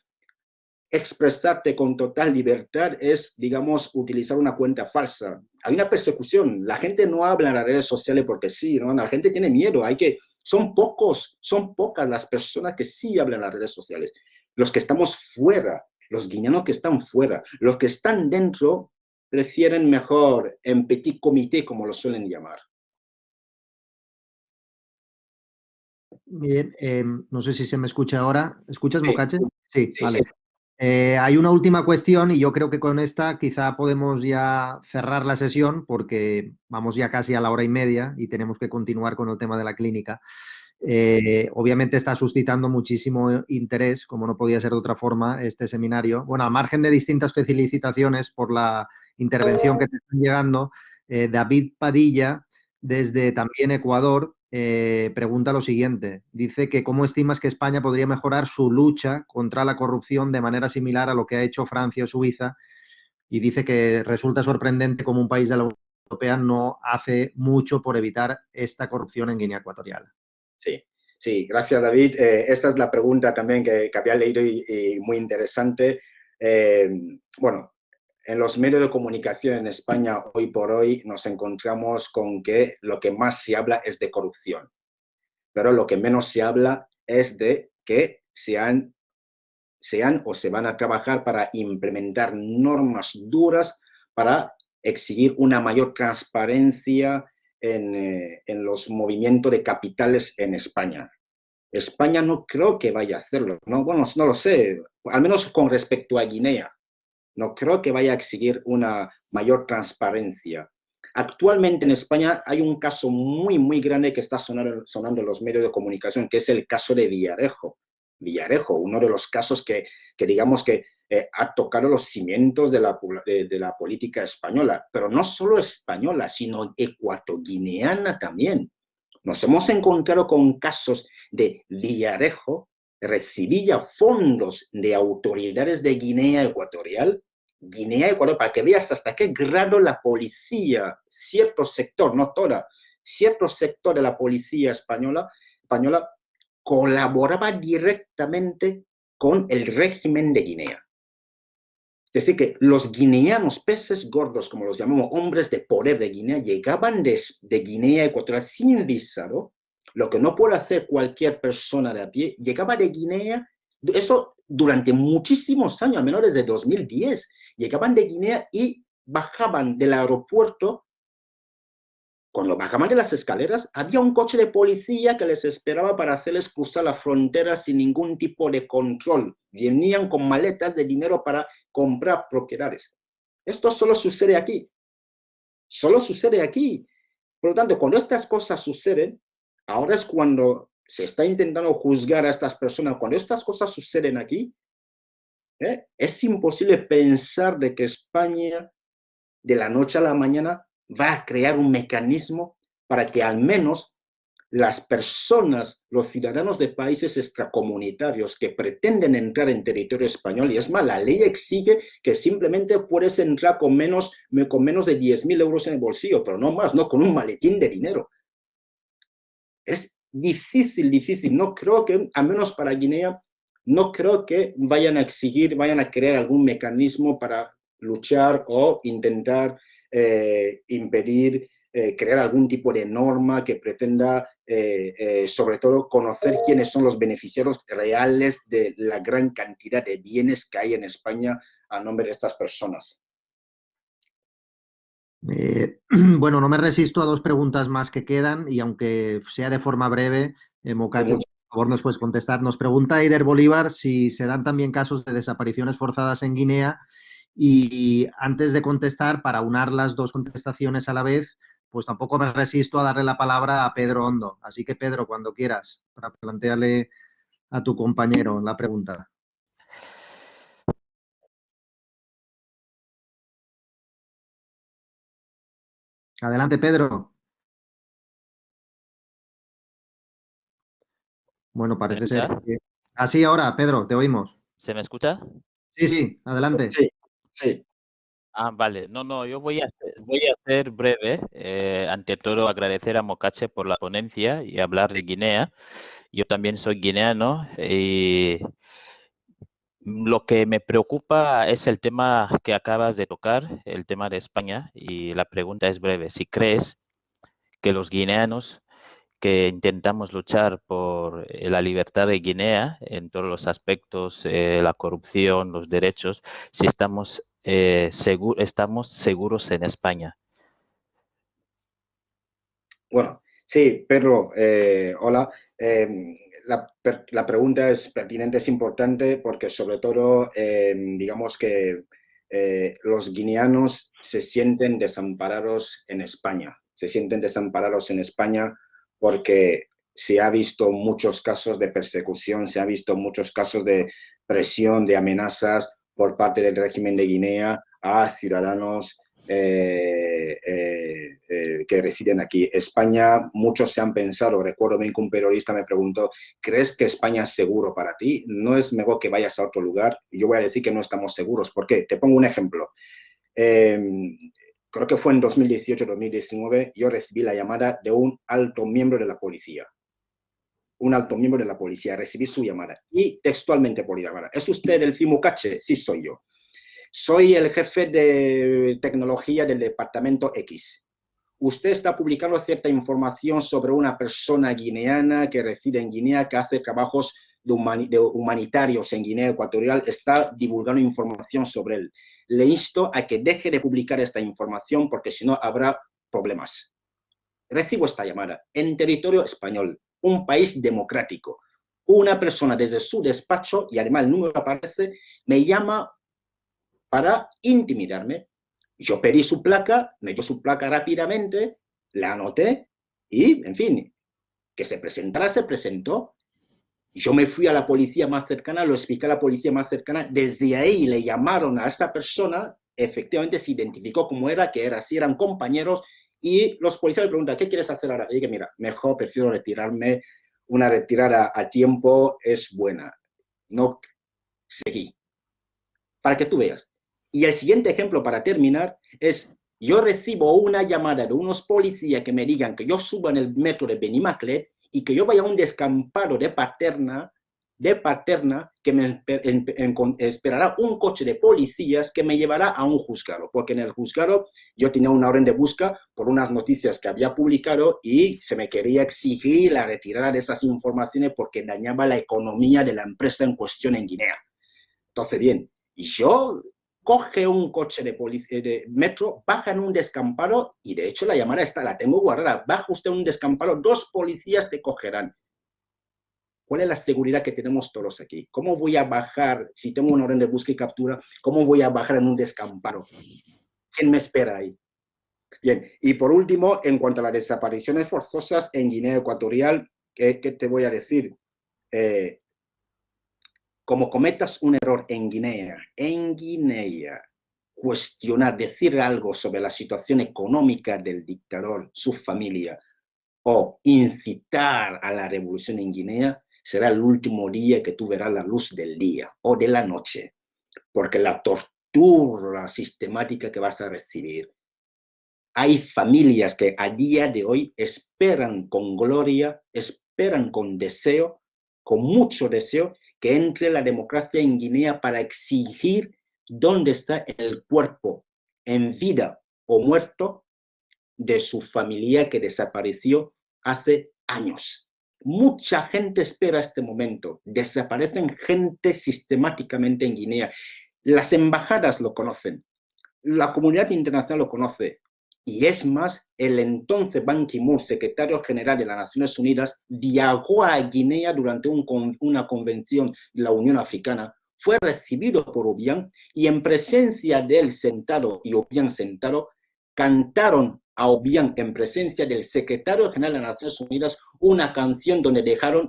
expresarte con total libertad es, digamos, utilizar una cuenta falsa. Hay una persecución. La gente no habla en las redes sociales porque sí, ¿no? La gente tiene miedo. Son pocas las personas que sí hablan en las redes sociales. Los que estamos fuera, los guineanos que están fuera, los que están dentro prefieren mejor en petit comité, como lo suelen llamar. Bien, no sé si se me escucha ahora. ¿Escuchas, Sí, Mocache? Sí, sí, vale. sí. Hay una última cuestión y yo creo que con esta quizá podemos ya cerrar la sesión porque vamos ya casi a la 1:30 y tenemos que continuar con el tema de la clínica. Obviamente está suscitando muchísimo interés, como no podía ser de otra forma, este seminario. Bueno, al margen de distintas felicitaciones por la intervención que te están llegando, David Padilla, desde también Ecuador, pregunta lo siguiente. Dice que cómo estimas que España podría mejorar su lucha contra la corrupción de manera similar a lo que ha hecho Francia o Suiza, y dice que resulta sorprendente cómo un país de la Unión Europea no hace mucho por evitar esta corrupción en Guinea Ecuatorial. Sí, gracias, David. Esta es la pregunta también que había leído y muy interesante. Bueno, en los medios de comunicación en España hoy por hoy nos encontramos con que lo que más se habla es de corrupción, pero lo que menos se habla es de que sean o se van a trabajar para implementar normas duras para exigir una mayor transparencia en los movimientos de capitales en España. España no creo que vaya a hacerlo, ¿no? Bueno, no lo sé, al menos con respecto a Guinea. No creo que vaya a exigir una mayor transparencia. Actualmente en España hay un caso muy grande que está sonando en los medios de comunicación, que es el caso de Villarejo. Villarejo, uno de los casos que digamos que ha tocado los cimientos de la política española, pero no solo española, sino ecuatoguineana también. Nos hemos encontrado con casos de Villarejo recibía fondos de autoridades de Guinea Ecuatorial, para que veas hasta qué grado la policía, cierto sector, no toda, cierto sector de la policía española colaboraba directamente con el régimen de Guinea. Es decir, que los guineanos, peces gordos, como los llamamos, hombres de poder de Guinea, llegaban de Guinea Ecuatorial sin visado, lo que no puede hacer cualquier persona de a pie, llegaba de Guinea, eso durante muchísimos años, al menos desde 2010, llegaban de Guinea y bajaban del aeropuerto. Cuando bajaban de las escaleras, había un coche de policía que les esperaba para hacerles cruzar la frontera sin ningún tipo de control. Venían con maletas de dinero para comprar propiedades. Esto solo sucede aquí. Solo sucede aquí. Por lo tanto, cuando estas cosas suceden, ahora es cuando se está intentando juzgar a estas personas. Cuando estas cosas suceden aquí, es imposible pensar de que España, de la noche a la mañana, va a crear un mecanismo para que al menos las personas, los ciudadanos de países extracomunitarios que pretenden entrar en territorio español, y es más, la ley exige que simplemente puedes entrar con menos de 10.000 euros en el bolsillo, pero no más, no con un maletín de dinero. Es difícil. No creo que, al menos para Guinea, no creo que vayan a crear algún mecanismo para luchar o intentar impedir, crear algún tipo de norma que pretenda, sobre todo, conocer quiénes son los beneficiarios reales de la gran cantidad de bienes que hay en España a nombre de estas personas. Bueno, no me resisto a dos preguntas más que quedan y aunque sea de forma breve, Mocache, por favor, nos puedes contestar. Nos pregunta Eider Bolívar si se dan también casos de desapariciones forzadas en Guinea y antes de contestar, para unar las dos contestaciones a la vez, pues tampoco me resisto a darle la palabra a Pedro Hondo. Así que, Pedro, cuando quieras, para plantearle a tu compañero la pregunta. Adelante, Pedro. Bueno, parece ser que... Así ahora, Pedro, te oímos. ¿Se me escucha? Sí, sí, adelante. Sí, sí. Ah, vale. No, yo voy a ser breve. Ante todo, agradecer a Mocache por la ponencia y hablar de Guinea. Yo también soy guineano y lo que me preocupa es el tema que acabas de tocar, el tema de España, y la pregunta es breve. Si crees que los guineanos que intentamos luchar por la libertad de Guinea en todos los aspectos, la corrupción, los derechos, si estamos, estamos seguros en España. Bueno, sí, Pedro, hola. La pregunta es pertinente, es importante porque sobre todo, digamos que los guineanos se sienten desamparados en España. Se sienten desamparados en España porque se ha visto muchos casos de persecución, se ha visto muchos casos de presión, de amenazas por parte del régimen de Guinea a ciudadanos que residen aquí. España, muchos se han pensado, recuerdo bien que un periodista me preguntó, ¿crees que España es seguro para ti? ¿No es mejor que vayas a otro lugar? Y yo voy a decir que no estamos seguros. ¿Por qué? Te pongo un ejemplo. Creo que fue en 2018-2019, yo recibí la llamada de un alto miembro de la policía. Un alto miembro de la policía, recibí su llamada y textualmente por llamada. ¿Es usted el Mocache? Sí, soy yo. Soy el jefe de tecnología del departamento X. Usted está publicando cierta información sobre una persona guineana que reside en Guinea, que hace trabajos humanitarios en Guinea Ecuatorial, está divulgando información sobre él. Le insto a que deje de publicar esta información porque si no habrá problemas. Recibo esta llamada en territorio español, un país democrático. Una persona desde su despacho, y además el número aparece, me llama para intimidarme. Yo pedí su placa, me dio su placa rápidamente, la anoté y, en fin, que se presentara, se presentó. Yo me fui a la policía más cercana, lo expliqué a la policía más cercana, desde ahí le llamaron a esta persona, efectivamente se identificó cómo era, que era, si eran compañeros, y los policías me preguntan, ¿qué quieres hacer ahora? Y dije, mira, mejor prefiero retirarme, una retirada a tiempo es buena. No seguí. Para que tú veas. Y el siguiente ejemplo para terminar es, yo recibo una llamada de unos policías que me digan que yo suba en el metro de Benimaclet y que yo vaya a un descampado de Paterna que me esperará un coche de policías que me llevará a un juzgado, porque en el juzgado yo tenía una orden de busca por unas noticias que había publicado y se me quería exigir la retirada de esas informaciones porque dañaba la economía de la empresa en cuestión en Guinea. Entonces, bien, y yo coge un coche de metro, baja en un descampado y de hecho la llamada está, la tengo guardada. Baja usted en un descampado, 2 policías te cogerán. ¿Cuál es la seguridad que tenemos todos aquí? ¿Cómo voy a bajar, si tengo una orden de búsqueda y captura, cómo voy a bajar en un descampado? ¿Quién me espera ahí? Bien, y por último, en cuanto a las desapariciones forzosas en Guinea Ecuatorial, ¿qué te voy a decir? Como cometas un error en Guinea, cuestionar, decir algo sobre la situación económica del dictador, su familia, o incitar a la revolución en Guinea, será el último día que tú verás la luz del día o de la noche, porque la tortura sistemática que vas a recibir. Hay familias que a día de hoy esperan con gloria, esperan con deseo, con mucho deseo, que entre la democracia en Guinea para exigir dónde está el cuerpo en vida o muerto de su familia que desapareció hace años. Mucha gente espera este momento. Desaparecen gente sistemáticamente en Guinea. Las embajadas lo conocen. La comunidad internacional lo conoce. Y es más, el entonces Ban Ki-moon, secretario general de las Naciones Unidas, viajó a Guinea durante una convención de la Unión Africana, fue recibido por Obiang y en presencia de él sentado y Obiang sentado, cantaron a Obiang en presencia del secretario general de las Naciones Unidas una canción donde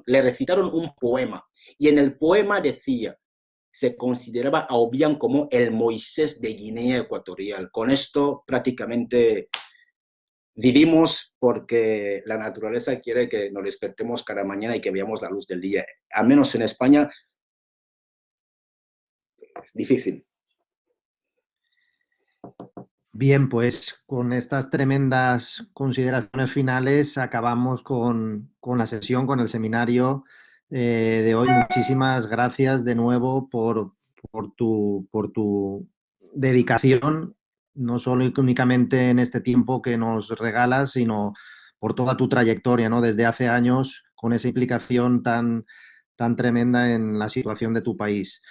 le recitaron un poema. Y en el poema decía, se consideraba a Obiang como el Moisés de Guinea Ecuatorial. Con esto prácticamente vivimos porque la naturaleza quiere que nos despertemos cada mañana y que veamos la luz del día. Al menos en España es difícil. Bien, pues con estas tremendas consideraciones finales acabamos con la sesión, con el seminario de hoy. Muchísimas gracias de nuevo por tu dedicación, no solo y únicamente en este tiempo que nos regalas, sino por toda tu trayectoria, ¿no? Desde hace años, con esa implicación tan tremenda en la situación de tu país.